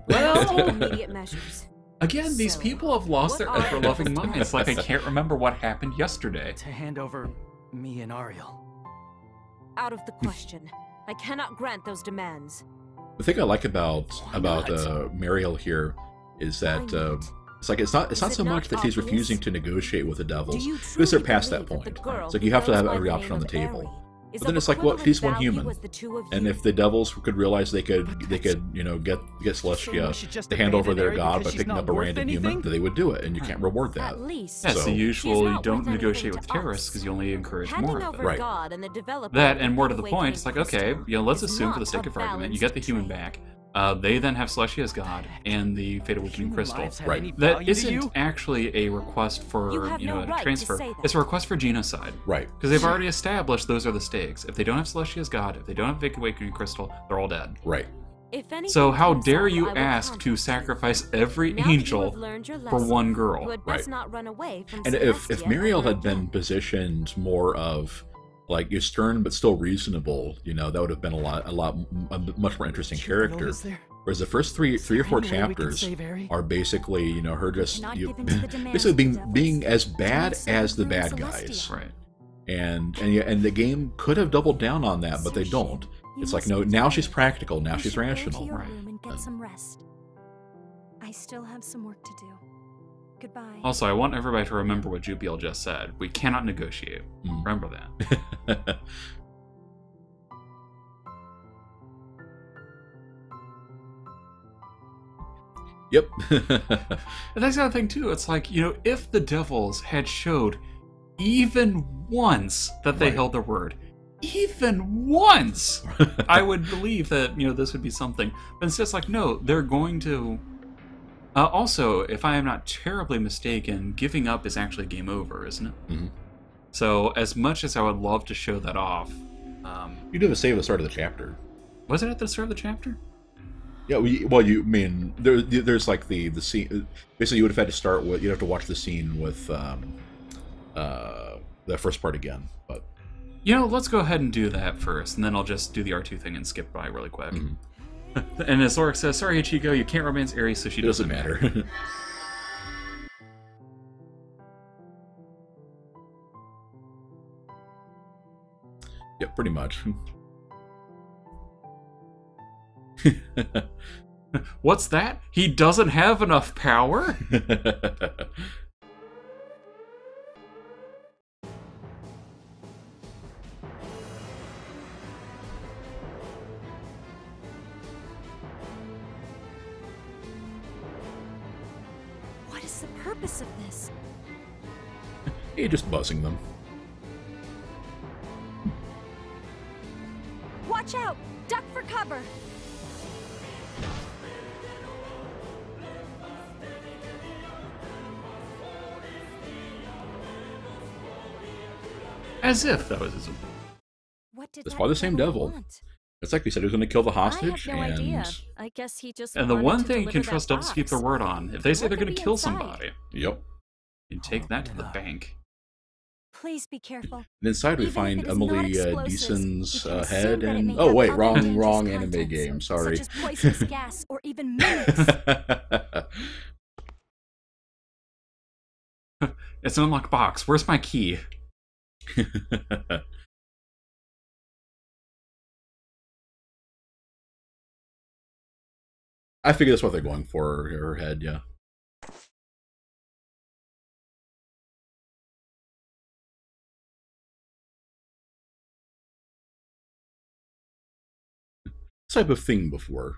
Speaker 1: Well,
Speaker 6: immediate measures.
Speaker 1: again, these people have lost their
Speaker 6: what are
Speaker 1: ever-loving
Speaker 6: the
Speaker 1: minds. Like, I can't remember what happened yesterday.
Speaker 4: To hand over me and Ariel.
Speaker 8: Out of the question. I cannot grant those demands.
Speaker 2: The thing I like about Mariel here is that it's like it's not
Speaker 8: Is
Speaker 2: so
Speaker 8: it not
Speaker 2: much that she's
Speaker 8: obvious?
Speaker 2: refusing to negotiate with the devils
Speaker 8: Do you
Speaker 2: because they're
Speaker 8: truly
Speaker 2: past that
Speaker 8: believe
Speaker 2: point.
Speaker 8: the girl
Speaker 2: It's like
Speaker 8: who
Speaker 2: you have to
Speaker 8: goes
Speaker 2: have
Speaker 8: by
Speaker 2: every
Speaker 8: the
Speaker 2: option on the
Speaker 8: name of
Speaker 2: table.
Speaker 8: Eri is
Speaker 2: But then
Speaker 8: of
Speaker 2: it's like, well,
Speaker 8: equivalent
Speaker 2: she's one
Speaker 8: value
Speaker 2: human,
Speaker 8: as the two of
Speaker 2: and
Speaker 8: you.
Speaker 2: if the devils could realize they could you know get
Speaker 4: So we
Speaker 2: Celestia
Speaker 4: should just
Speaker 2: to hand over
Speaker 4: abandon
Speaker 2: their
Speaker 4: Eri
Speaker 2: god by
Speaker 4: because she's
Speaker 2: picking
Speaker 4: not
Speaker 2: up a
Speaker 4: worth
Speaker 2: random human,
Speaker 4: anything?
Speaker 2: then they would do it, and you can't reward that.
Speaker 6: At least.
Speaker 1: That's
Speaker 2: So-
Speaker 1: the usual. You
Speaker 8: not
Speaker 1: don't
Speaker 8: worth anything
Speaker 1: negotiate with
Speaker 8: to
Speaker 1: terrorists
Speaker 8: us.
Speaker 1: because you only encourage
Speaker 8: Handing
Speaker 1: more of
Speaker 8: over
Speaker 1: it.
Speaker 2: Right.
Speaker 8: God and the development
Speaker 1: That,
Speaker 8: of
Speaker 1: and
Speaker 8: the
Speaker 1: more to the
Speaker 8: Awakening
Speaker 1: point, it's like, okay,
Speaker 8: Crystal
Speaker 1: you know, let's
Speaker 8: is
Speaker 1: assume for the
Speaker 8: not
Speaker 1: sake
Speaker 8: a
Speaker 1: of argument, you
Speaker 8: balanced
Speaker 1: get the human
Speaker 8: trade.
Speaker 1: back. They then have Celestia's god and the Fate Awakening
Speaker 4: Human
Speaker 1: Crystal.
Speaker 4: lives have
Speaker 2: Right.
Speaker 4: any
Speaker 1: That
Speaker 4: value to
Speaker 1: isn't
Speaker 4: you?
Speaker 1: actually a request for,
Speaker 8: You have
Speaker 1: you know,
Speaker 8: no
Speaker 1: a
Speaker 8: right to
Speaker 1: transfer.
Speaker 8: say that.
Speaker 1: It's a request for genocide.
Speaker 2: Right.
Speaker 1: Because they've already established those are the stakes. If they don't have Celestia's god, if they don't have Fate Awakening Crystal, they're all dead.
Speaker 2: Right.
Speaker 8: If anything
Speaker 1: So how
Speaker 8: comes
Speaker 1: dare
Speaker 8: up,
Speaker 1: you
Speaker 8: I will
Speaker 1: ask
Speaker 8: contact
Speaker 1: to
Speaker 8: you.
Speaker 1: sacrifice every
Speaker 8: Now that you
Speaker 1: angel
Speaker 8: have learned your
Speaker 1: for
Speaker 8: lesson,
Speaker 1: one girl?
Speaker 8: You had
Speaker 2: Right.
Speaker 8: best not run away from
Speaker 2: And if
Speaker 8: Celestia
Speaker 2: Mariel
Speaker 8: ever
Speaker 2: had been
Speaker 8: again.
Speaker 2: positioned more of like you're stern but still reasonable, you know, that would have been a much more interesting character.
Speaker 4: Is there?
Speaker 2: Whereas the first three or four
Speaker 4: Any way we can
Speaker 2: chapters
Speaker 4: save Eri?
Speaker 2: are basically, you know, her just
Speaker 6: Not
Speaker 2: you,
Speaker 6: give in to the demands
Speaker 2: basically
Speaker 6: of the devils.
Speaker 2: being as bad
Speaker 6: Don't
Speaker 2: as the
Speaker 6: ruin
Speaker 2: bad
Speaker 6: Celestia.
Speaker 2: guys,
Speaker 1: Right.
Speaker 2: and the game could have doubled down on that, but they
Speaker 6: Sir
Speaker 2: don't.
Speaker 6: Shin, you
Speaker 2: It's like
Speaker 6: must
Speaker 2: no,
Speaker 6: be
Speaker 2: now
Speaker 6: tired.
Speaker 2: she's practical, now
Speaker 6: You
Speaker 2: she's
Speaker 6: should go to
Speaker 2: rational.
Speaker 6: your
Speaker 1: Right.
Speaker 6: room and get some rest. I still have some work to do. Goodbye.
Speaker 1: Also, I want everybody to remember what Jubiel just said. We cannot negotiate.
Speaker 2: Mm.
Speaker 1: Remember that.
Speaker 2: Yep.
Speaker 1: And that's the other thing too. It's like, you know, if the devils had showed even once that they
Speaker 2: Right.
Speaker 1: held their word, even once, I would believe that, you know, this would be something. But it's just like, no, they're going to. Also, if I am not terribly mistaken, giving up is actually game over, isn't it?
Speaker 2: Mhm.
Speaker 1: So, as much as I would love to show that off,
Speaker 2: You do have a save at the start of the chapter.
Speaker 1: was it at the start of the chapter?
Speaker 2: Yeah, well, you mean there's like the scene. Basically, you would have had to start with. You'd have to watch the scene with the first part again. But
Speaker 1: you know, let's go ahead and do that first, and then I'll just do the R2 thing and skip by really quick. And as Lorik says, sorry Ichigo, you can't romance Aries, so she doesn't matter.
Speaker 2: Yeah, pretty much.
Speaker 1: What's that? He doesn't have enough power?
Speaker 6: What is the purpose of this?
Speaker 2: You're just buzzing them.
Speaker 6: Watch out! Duck for cover!
Speaker 1: As if that was his...
Speaker 6: What did
Speaker 2: It's
Speaker 6: that
Speaker 2: probably the same devil.
Speaker 6: want?
Speaker 2: It's like we said he was going to kill the hostage.
Speaker 3: I have no
Speaker 2: and...
Speaker 3: idea. I guess he just
Speaker 1: And the
Speaker 3: wanted
Speaker 1: one
Speaker 3: to
Speaker 1: thing you can
Speaker 3: deliver
Speaker 1: trust
Speaker 3: that
Speaker 1: devils to keep their
Speaker 3: box.
Speaker 1: word on. If they say
Speaker 3: What
Speaker 1: they're
Speaker 3: could
Speaker 1: going to
Speaker 3: be
Speaker 1: kill
Speaker 3: inside?
Speaker 1: somebody,
Speaker 2: Yep.
Speaker 1: you take that to the bank.
Speaker 6: Please be careful.
Speaker 2: And inside we
Speaker 6: Even if
Speaker 2: find
Speaker 6: it is not
Speaker 2: Emily
Speaker 6: explosives,
Speaker 2: Deason's
Speaker 6: you can assume
Speaker 2: head,
Speaker 6: that it
Speaker 2: and
Speaker 6: may
Speaker 2: oh
Speaker 6: have
Speaker 2: wait,
Speaker 6: other
Speaker 2: wrong
Speaker 6: dangerous
Speaker 2: anime
Speaker 6: contents,
Speaker 2: game. Sorry.
Speaker 6: Such as poisonous gas or even mimics.
Speaker 1: It's an unlocked box. Where's my key?
Speaker 2: I figure that's what they're going for. Her head, yeah. Type of thing before.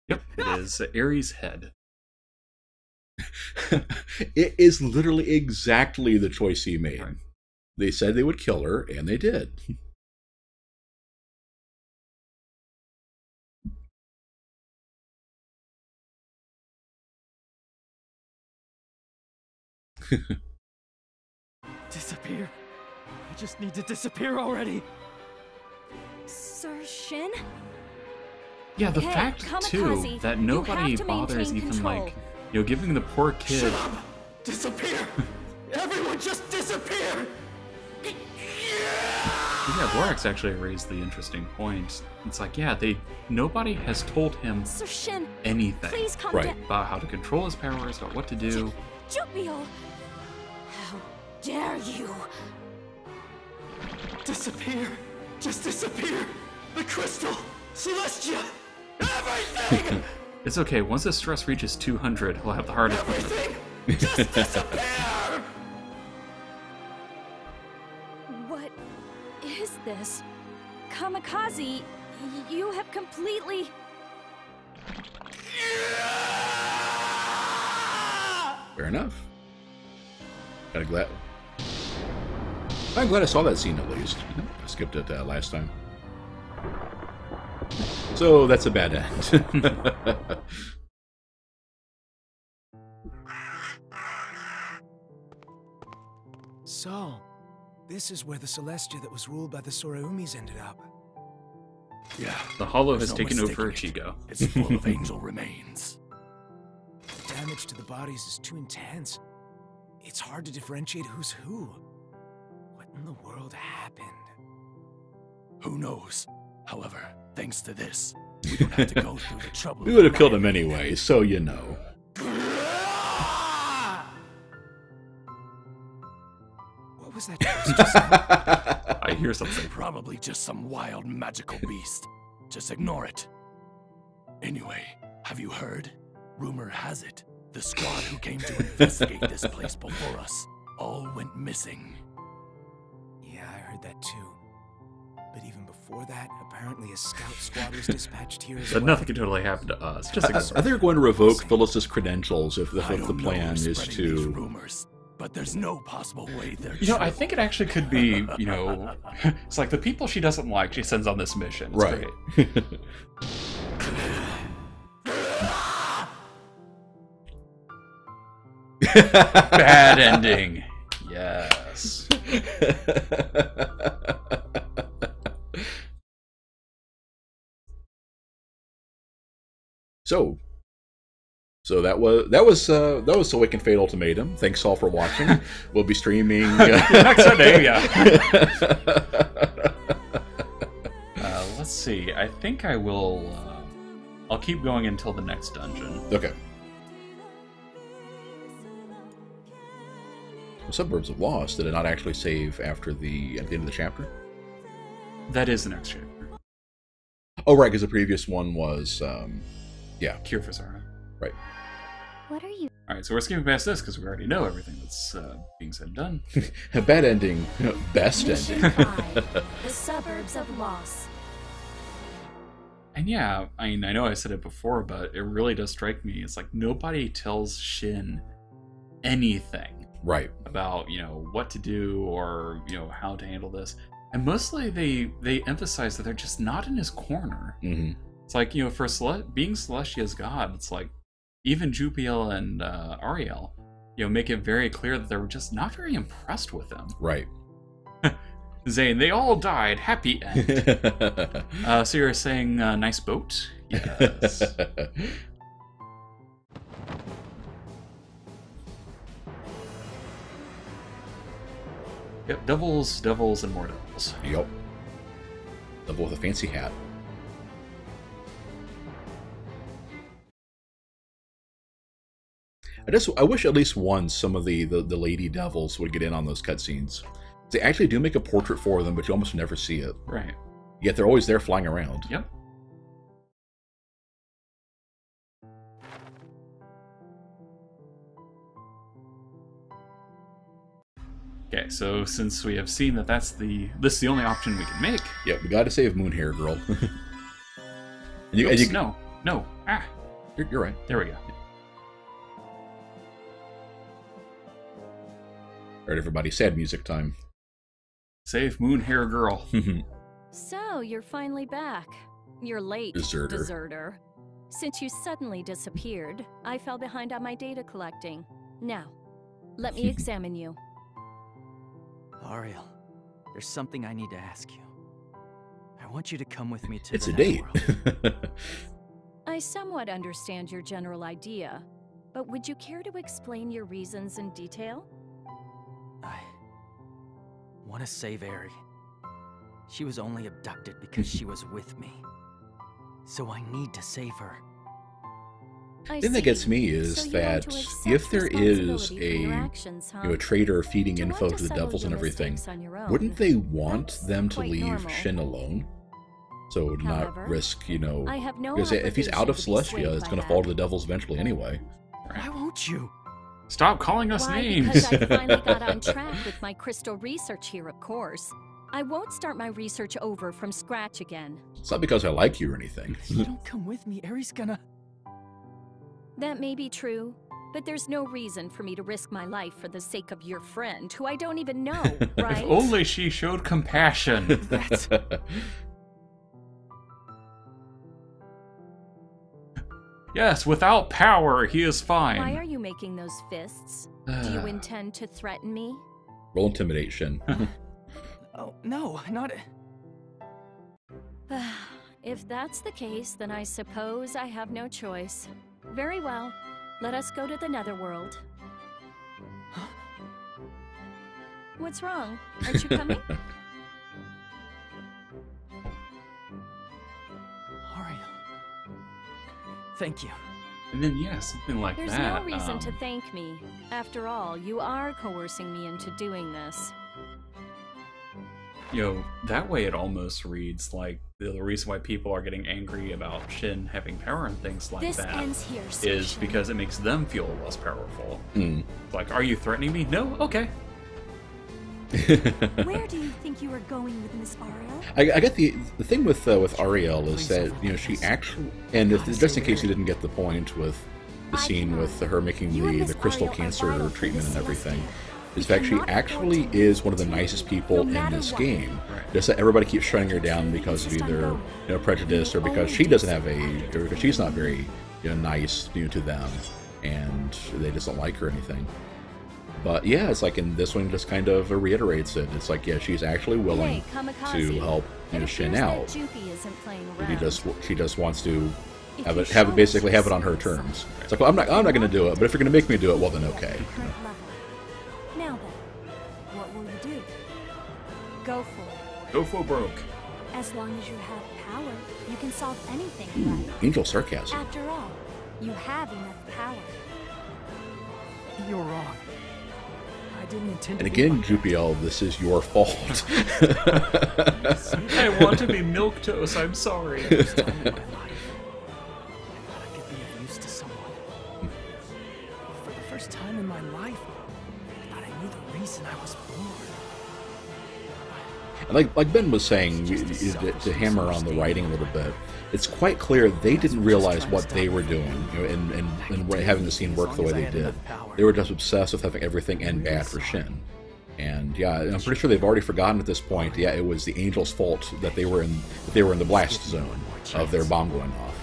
Speaker 1: Yep, it is Aries' head.
Speaker 2: It is literally exactly the choice he made.
Speaker 1: Right.
Speaker 2: They said they would kill her, and they did.
Speaker 4: Disappear. I just need to disappear already.
Speaker 6: Sir Shin?
Speaker 1: Yeah, the
Speaker 3: Hey,
Speaker 1: fact, too,
Speaker 3: Kamikaze,
Speaker 1: that
Speaker 3: you
Speaker 1: nobody
Speaker 3: have to
Speaker 1: bothers
Speaker 3: maintain
Speaker 1: even,
Speaker 3: control.
Speaker 1: like, you know, giving the poor kid...
Speaker 5: Disappear! Everyone just disappear!
Speaker 1: Yeah, Lorik's actually raised the interesting point. It's like, yeah, nobody has told him
Speaker 6: Sir Shin,
Speaker 1: anything
Speaker 6: please come
Speaker 2: Right.
Speaker 6: down.
Speaker 1: about how to control his powers, about what to do.
Speaker 6: Jubio! How dare you?
Speaker 5: Disappear! Just disappear! The crystal! Celestia! Everything!
Speaker 1: It's okay, once his stress reaches 200, he'll have the heart attack.
Speaker 5: Everything! Just disappear!
Speaker 3: What is this? Kamikaze, you have completely...
Speaker 2: Fair enough. I'm glad I saw that scene at least. I skipped it last time. So that's a bad end.
Speaker 9: So, this is where the Celestia that was ruled by the Soraumis ended up.
Speaker 7: Yeah.
Speaker 1: The Hollow
Speaker 7: There's
Speaker 1: has
Speaker 7: no
Speaker 1: taken over
Speaker 7: mistaking it.
Speaker 1: Ichigo.
Speaker 7: It's full of angel remains.
Speaker 9: The damage to the bodies is too intense. It's hard to differentiate who's who. What in the world happened?
Speaker 7: Who knows? However, thanks to this, we don't have to go through the trouble.
Speaker 2: We would have killed him anyway, so you know.
Speaker 9: What was that voice just said?
Speaker 1: I hear something.
Speaker 7: Probably just some wild magical beast. Just ignore it. Anyway, have you heard? Rumor has it, the squad who came to investigate this place before us all went missing.
Speaker 9: Yeah, I heard that too. But even before that, apparently a scout squad was dispatched here as
Speaker 1: But
Speaker 9: well.
Speaker 1: nothing can totally happen to us. Just
Speaker 2: I
Speaker 1: ignore
Speaker 2: think they're going to revoke Phyllis's credentials if the
Speaker 7: I don't know
Speaker 2: plan
Speaker 7: who's
Speaker 2: is
Speaker 7: spreading these
Speaker 2: to...
Speaker 7: rumors, but there's no possible way they're
Speaker 1: You know,
Speaker 7: true.
Speaker 1: I think it actually could be, you know, it's like the people she doesn't like, she sends on this mission. It's
Speaker 2: Right.
Speaker 1: great. Bad ending. Yes.
Speaker 2: So that was Awakened Fate Ultimatum. Thanks all for watching. We'll be streaming
Speaker 1: next Sunday. Yeah. Let's see. I think I will. I'll keep going until the next dungeon.
Speaker 2: Okay. Suburbs of Lost, did it not actually save after at the end of the chapter?
Speaker 1: That is the next chapter.
Speaker 2: Oh, right, because the previous one was, yeah.
Speaker 1: Cure for Zara.
Speaker 2: Right.
Speaker 3: What are you?
Speaker 1: Alright, so we're skipping past this because we already know everything that's being said and done.
Speaker 2: A bad ending, best
Speaker 3: Mission
Speaker 2: ending.
Speaker 3: 5, the Suburbs of Lost.
Speaker 1: And yeah, I mean, I know I said it before, but it really does strike me. It's like nobody tells Shin anything.
Speaker 2: Right.
Speaker 1: About, you know, what to do or, you know, how to handle this. And mostly they emphasize that they're just not in his corner.
Speaker 2: Mm-hmm.
Speaker 1: It's like, you know, for being Celestia's god, it's like even Jupiel and Ariel, you know, make it very clear that they were just not very impressed with him.
Speaker 2: Right.
Speaker 1: Zane, they all died. Happy end. So you're saying nice boat? Yes. Yep, devils, and more devils.
Speaker 2: Yep. Devil with a fancy hat. I wish at least once some of the lady devils would get in on those cutscenes. They actually do make a portrait for them, but you almost never see it.
Speaker 1: Right.
Speaker 2: Yet they're always there flying around.
Speaker 1: Yep. Okay, so since we have seen that this is the only option we can make.
Speaker 2: Yep, we gotta save Moonhair Girl.
Speaker 1: No. Ah.
Speaker 2: You're right.
Speaker 1: There we go.
Speaker 2: Alright, everybody, sad music time.
Speaker 1: Save Moonhair Girl.
Speaker 3: So, you're finally back. You're late, deserter. Since you suddenly disappeared, I fell behind on my data collecting. Now, let me examine you.
Speaker 4: Ariel, there's something I need to ask you. I want you to come with me to
Speaker 2: It's
Speaker 4: the
Speaker 2: a date.
Speaker 4: netherworld.
Speaker 3: I somewhat understand your general idea, but would you care to explain your reasons in detail?
Speaker 4: I want to save Eri. She was only abducted because she was with me. So I need to save her.
Speaker 2: The thing that gets me is that if there is a traitor feeding info to the devils and everything, wouldn't they want them to leave Shin alone? So to not risk, because if he's out of Celestia, it's going to fall to the devils eventually anyway.
Speaker 4: Why won't you?
Speaker 1: Stop calling us names!
Speaker 3: Because I finally got on track with my crystal research here, of course. I won't start my research over from scratch again.
Speaker 2: It's not because I like you or anything.
Speaker 4: If you don't come with me, Eri's gonna...
Speaker 3: That may be true, but there's no reason for me to risk my life for the sake of your friend, who I don't even know, right?
Speaker 1: If only she showed compassion. Yes, without power, he is fine.
Speaker 3: Why are you making those fists? Do you intend to threaten me?
Speaker 2: Roll intimidation.
Speaker 4: Oh, no, not...
Speaker 3: If that's the case, then I suppose I have no choice. Very well. Let us go to the netherworld.
Speaker 4: Huh?
Speaker 3: What's wrong? Aren't you coming?
Speaker 4: Ariel. Thank you.
Speaker 1: And then, yeah, something like
Speaker 3: There's
Speaker 1: that.
Speaker 3: There's no reason to thank me. After all, you are coercing me into doing this.
Speaker 1: That way it almost reads like the reason why people are getting angry about Shin having power and things like
Speaker 3: this
Speaker 1: that
Speaker 3: ends here,
Speaker 1: is because it makes them feel less powerful.
Speaker 2: Mm.
Speaker 1: Like, are you threatening me? No? Okay.
Speaker 6: Where do you think you were going with Miss Ariel?
Speaker 2: I get the thing with Ariel is that she actually, and just in case you didn't get the point with the scene with her making the crystal cancer treatment and everything, is that she actually is one of the nicest people in this game. Just that everybody keeps shutting her down because of either prejudice or because she doesn't have or because she's not very nice to them, and they just don't like her or anything. But yeah, it's like in this one just kind of reiterates it. It's like, yeah, she's actually willing to help Shin out. She just wants to basically have it on her terms. It's like, well, I'm not going to do it, but if you're going to make me do it, well then okay.
Speaker 6: Now then, what will you do? Go for it.
Speaker 1: Go for broke.
Speaker 6: As long as you have power, you can solve anything, right?
Speaker 2: Angel sarcasm.
Speaker 6: After all, you have enough power.
Speaker 4: You're wrong. I didn't intend to.
Speaker 2: And again, Jupiel, this is your fault.
Speaker 1: I want to be milquetoast. I'm sorry.
Speaker 9: For the first time in my life, I thought I knew the reason I was born.
Speaker 2: Like Ben was saying, to hammer on the writing a little bit, it's quite clear they didn't realize what they were doing, you know, and having the scene work the way they did. They were just obsessed with having everything end bad for Shin. And yeah, I'm pretty sure they've already forgotten at this point. Yeah, it was the Angel's fault that they were in the blast zone of their bomb going off.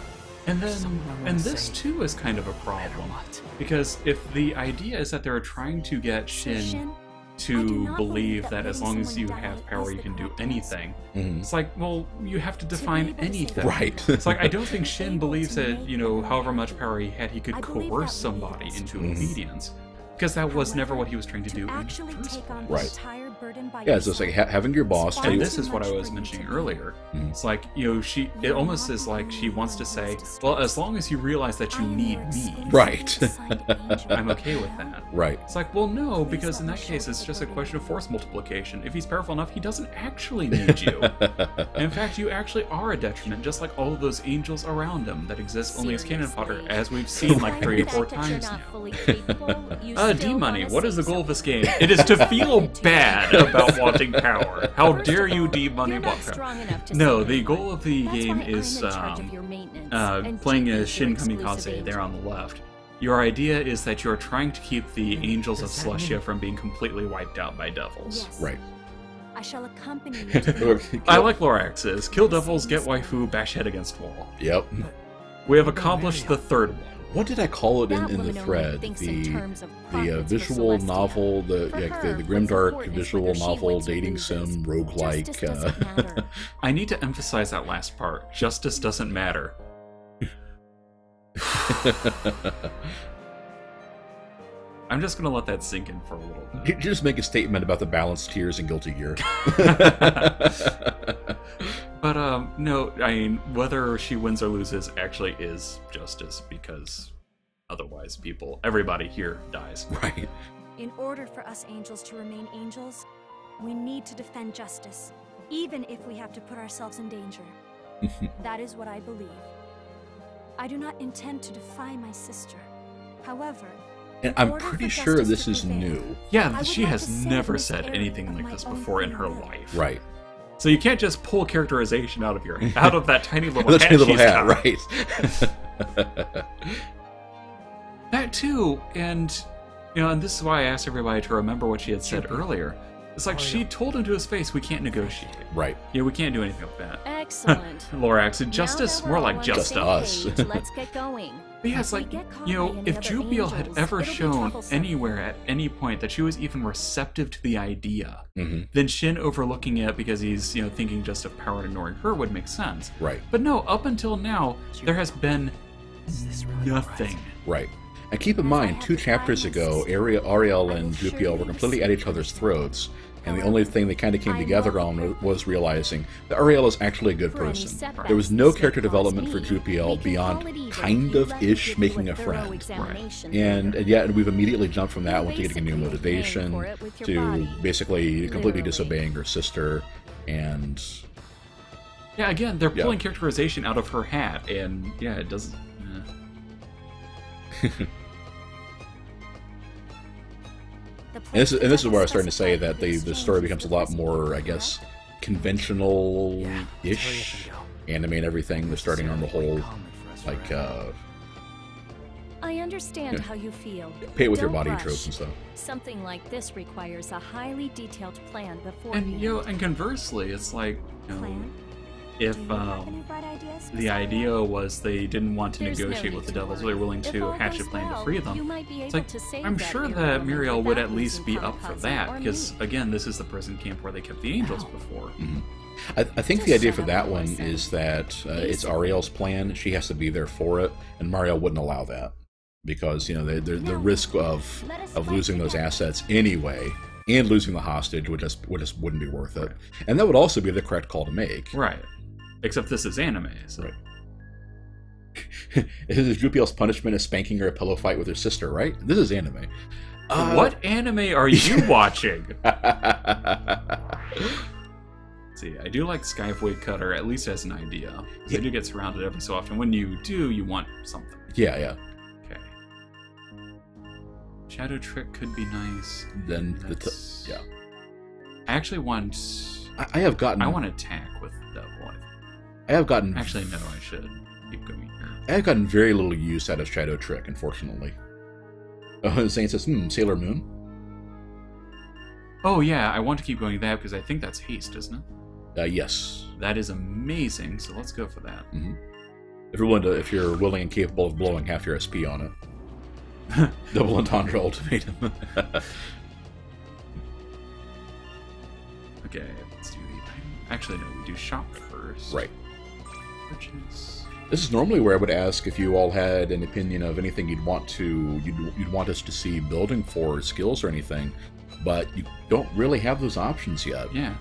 Speaker 1: And then, and this too is kind of a problem, because if the idea is that they're trying to get Shin to believe that as long as you have power you can do anything, it's like, well, you have to define anything.
Speaker 2: Right.
Speaker 1: It's like, I don't think Shin believes that, you know, however much power he had, he could coerce somebody into obedience. Because that was never what he was trying to do in the first place.
Speaker 2: Right. Yeah, it's just like having your boss tell you.
Speaker 1: And this is what I was mentioning earlier. It's like, you know, it almost is like she wants to say, well, as long as you realize that you need me,
Speaker 2: right,
Speaker 1: I'm okay with that.
Speaker 2: Right.
Speaker 1: It's like, well, no, because in that case, it's just a question of force multiplication. If he's powerful enough, he doesn't actually need you. And in fact, you actually are a detriment, just like all of those angels around him that exist only as cannon fodder, as we've seen like 3 or 4 times now. D-Money, what is the goal of this game? It is to feel bad about wanting power. How dare you, D-Money, want power? No, the goal of the game is playing as Shin Kamikaze there on the left. Your idea is that you're trying to keep the angels of Celestia from being completely wiped out by devils.
Speaker 6: Yes.
Speaker 2: Right.
Speaker 6: I shall accompany you to
Speaker 1: I like Lorax's. Kill devils, get waifu, bash head against wall.
Speaker 2: Yep.
Speaker 1: We have accomplished the 3rd one.
Speaker 2: What did I call it in the thread? The visual novel, the grimdark visual novel, dating sim, roguelike.
Speaker 1: I need to emphasize that last part. Justice doesn't matter. I'm just gonna let that sink in for a little bit.
Speaker 2: You just make a statement about the balanced tiers in Guilty Gear.
Speaker 1: But no, I mean, whether she wins or loses actually is justice, because otherwise everybody here dies.
Speaker 2: Right.
Speaker 6: In order for us angels to remain angels, we need to defend justice, even if we have to put ourselves in danger. That is what I believe. I do not intend to defy my sister. However,
Speaker 2: and I'm pretty sure this is new.
Speaker 1: Yeah, she has never said anything like this before in her life.
Speaker 2: Right.
Speaker 1: So you can't just pull characterization out of that tiny little hat.
Speaker 2: Right.
Speaker 1: That too, and you know, and this is why I asked everybody to remember what she had said earlier. It's like she told him to his face, "We can't negotiate."
Speaker 2: Right.
Speaker 1: Yeah, we can't do anything with that.
Speaker 3: Excellent.
Speaker 1: Lorax, justice, more like just us.
Speaker 3: Let's get going.
Speaker 1: But yeah, it's like, you know, if Jupiel had ever shown anywhere at any point that she was even receptive to the idea, then Shin overlooking it because he's, you know, thinking just of power and ignoring her would make sense.
Speaker 2: Right.
Speaker 1: But no, up until now, there has been nothing.
Speaker 2: Right. And keep in mind, 2 chapters ago, Ariel and Jupiel were completely at each other's throats, and the only thing they kind of came together on was realizing that Ariel is actually a good person. There was no character development for Jupiel beyond kind of-ish making a friend.
Speaker 1: Right.
Speaker 2: And yet we've immediately jumped from that one to getting a new motivation, to basically completely disobeying her sister, and...
Speaker 1: Yeah, again, they're pulling characterization out of her hat, and yeah, it doesn't...
Speaker 2: And this is where I was starting to say that the story becomes a lot more, I guess, conventional-ish, anime and everything. They're starting on the whole, like,
Speaker 3: I understand how you feel.
Speaker 2: Pay it with your body tropes and stuff.
Speaker 3: Something like this requires a highly detailed plan before.
Speaker 1: And you know, and conversely, it's like, you know, if the idea was they didn't want to negotiate with the devils, they were willing to hatch a plan to free them. It's like, I'm sure that Muriel would at least be up for that, because again, this is the prison camp where they kept the angels before.
Speaker 2: I think the idea for that one is that it's Ariel's plan. She has to be there for it, and Mario wouldn't allow that because the risk of losing those assets anyway and losing the hostage would just wouldn't be worth it. And that would also be the correct call to make.
Speaker 1: Right. Except this is anime, so.
Speaker 2: Right. Jupiel's punishment is spanking her a pillow fight with her sister, right? This is anime.
Speaker 1: What anime are you watching? See, I do like Skyfway Cutter, at least as an idea. They do get surrounded every so often. When you do, you want something.
Speaker 2: Yeah, yeah.
Speaker 1: Okay. Shadow Trick could be nice.
Speaker 2: Then yeah.
Speaker 1: I actually want...
Speaker 2: I have gotten...
Speaker 1: I want to attack with Devil.
Speaker 2: I have gotten...
Speaker 1: Actually, no, I should keep going here.
Speaker 2: I have gotten very little use out of Shadow Trick, unfortunately. Zane says, Sailor Moon?
Speaker 1: Oh, yeah, I want to keep going that because I think that's haste, isn't it?
Speaker 2: Yes.
Speaker 1: That is amazing, so let's go for that.
Speaker 2: Mm-hmm. If you're willing and capable of blowing half your SP on it. Double Entendre Ultimatum.
Speaker 1: Okay, let's do the... Actually, no, we do shop first.
Speaker 2: Right.
Speaker 1: Purchase.
Speaker 2: This is normally where I would ask if you all had an opinion of anything you'd want us to see building for skills or anything, but you don't really have those options yet.
Speaker 1: Yeah.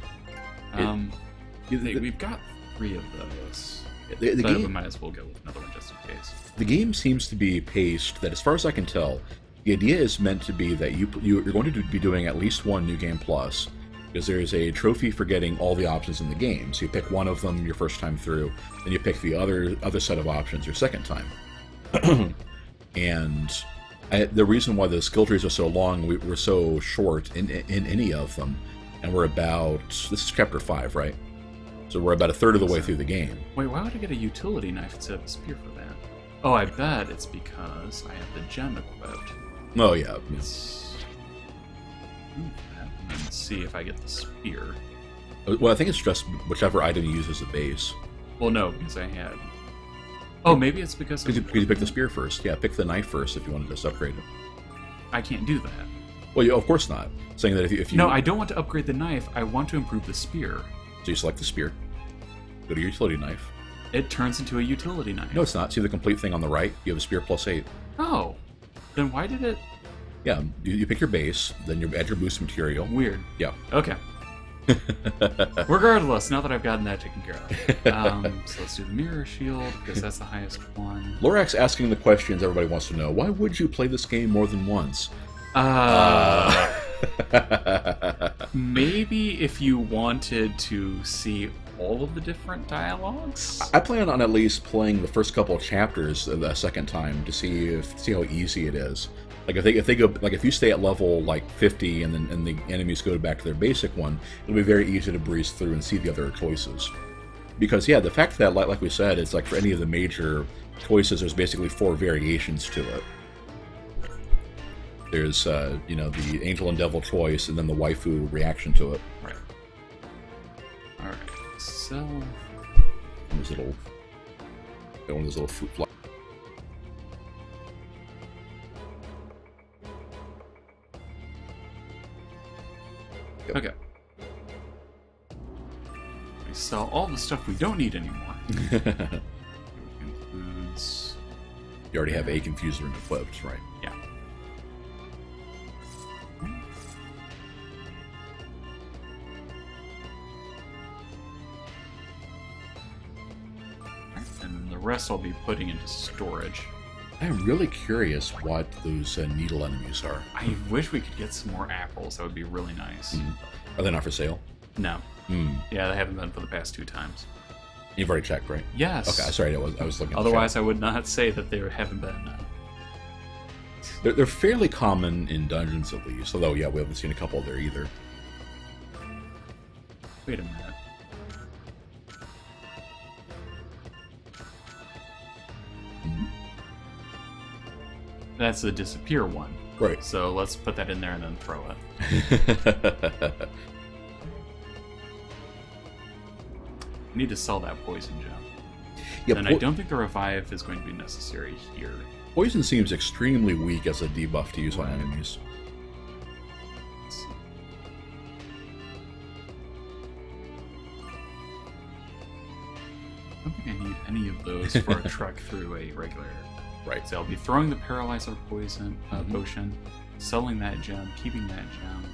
Speaker 1: We've got 3 of those.
Speaker 2: The
Speaker 1: but
Speaker 2: game,
Speaker 1: we might as well go with another one just in case.
Speaker 2: The game seems to be paced that, as far as I can tell, the idea is meant to be that you're going to be doing at least one New Game Plus, because there's a trophy for getting all the options in the game. So you pick one of them your first time through, then you pick the other set of options your second time. And the reason why the skill trees are so long, we're so short in any of them, and we're about... This is Chapter 5, right? So we're about a third of the way through the game.
Speaker 1: Wait, why would I get a utility knife instead of a spear for that? Oh, I bet it's because I have the gem equipped.
Speaker 2: Oh, yeah.
Speaker 1: Let's see if I get the spear.
Speaker 2: Well, I think it's just whichever item you use as a base.
Speaker 1: Well, no, because I had... Oh, maybe it's because...
Speaker 2: Because you pick the spear first. Yeah, pick the knife first if you want to just upgrade it.
Speaker 1: I can't do that.
Speaker 2: Well, of course not. Saying that if you...
Speaker 1: No, I don't want to upgrade the knife. I want to improve the spear.
Speaker 2: So you select the spear. Go to your utility knife.
Speaker 1: It turns into a utility knife.
Speaker 2: No, it's not. See the complete thing on the right? You have a spear plus 8.
Speaker 1: Oh. Then why did it...
Speaker 2: Yeah, you pick your base, then you add your boost material.
Speaker 1: Weird.
Speaker 2: Yeah.
Speaker 1: Okay. Regardless, now that I've gotten that taken care of. So let's do the mirror shield, because that's the highest one.
Speaker 2: Lorax asking the questions everybody wants to know. Why would you play this game more than once?
Speaker 1: Maybe if you wanted to see all of the different dialogues?
Speaker 2: I plan on at least playing the first couple of chapters the second time to see how easy it is. Like if they go, like if you stay at level like 50 and the enemies go back to their basic one, it'll be very easy to breeze through and see the other choices. Because yeah, the fact that like we said, it's like for any of the major choices, there's basically 4 variations to it. There's you know, the angel and devil choice, and then the waifu reaction to it.
Speaker 1: Right. All right. So
Speaker 2: one of those little fruit flies.
Speaker 1: Yep. Okay. We sell all the stuff we don't need anymore. Includes...
Speaker 2: You already have a confuser and equipped, right?
Speaker 1: Yeah. And the rest I'll be putting into storage.
Speaker 2: I'm really curious what those needle enemies are.
Speaker 1: I wish we could get some more apples. That would be really nice.
Speaker 2: Are they not for sale?
Speaker 1: No. Yeah, they haven't been for the past 2 times.
Speaker 2: You've already checked, right?
Speaker 1: Yes.
Speaker 2: Okay, sorry, I was looking at
Speaker 1: Otherwise, I would not say that they haven't been.
Speaker 2: They're fairly common in dungeons, at least. Although, yeah, we haven't seen a couple there either.
Speaker 1: Wait a minute. That's the disappear one.
Speaker 2: Right.
Speaker 1: So let's put that in there and then throw it. I need to sell that poison gem.
Speaker 2: Yeah,
Speaker 1: and I don't think the revive is going to be necessary here.
Speaker 2: Poison seems extremely weak as a debuff to use on enemies.
Speaker 1: I don't think I need any of those for a trek through a regular.
Speaker 2: Right.
Speaker 1: So I'll be throwing the paralyzer potion, selling that gem, keeping that gem,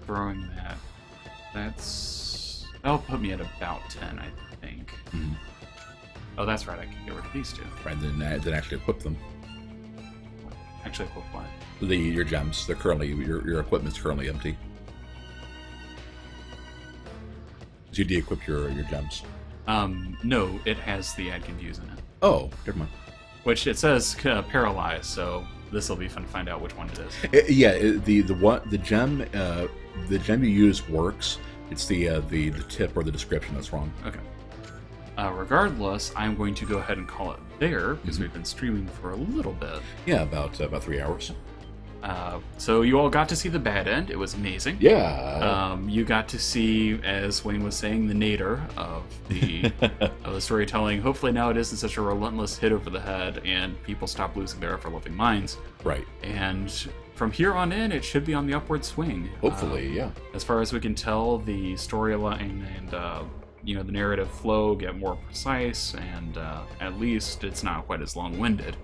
Speaker 1: throwing that. That'll put me at about 10, I think.
Speaker 2: Mm-hmm.
Speaker 1: Oh, that's right. I can get rid of these two.
Speaker 2: Right. Then actually equip them.
Speaker 1: Actually equip what?
Speaker 2: Your gems. They're currently your equipment's currently empty. So you de-equip your gems.
Speaker 1: No, it has the Add Confuse in it.
Speaker 2: Oh, never mind.
Speaker 1: Which it says paralyze, so this will be fun to find out which one it is.
Speaker 2: The gem you use works. It's the tip or the description that's wrong.
Speaker 1: Okay. Regardless, I'm going to go ahead and call it there because we've been streaming for a little bit.
Speaker 2: Yeah, about 3 hours.
Speaker 1: So you all got to see the bad end. It was amazing.
Speaker 2: Yeah.
Speaker 1: You got to see, as Wayne was saying, the nadir of the storytelling. Hopefully now it isn't such a relentless hit over the head and people stop losing their ever-loving minds.
Speaker 2: Right.
Speaker 1: And from here on in, it should be on the upward swing.
Speaker 2: Hopefully, yeah.
Speaker 1: As far as we can tell, the storyline and the narrative flow get more precise, and at least it's not quite as long-winded.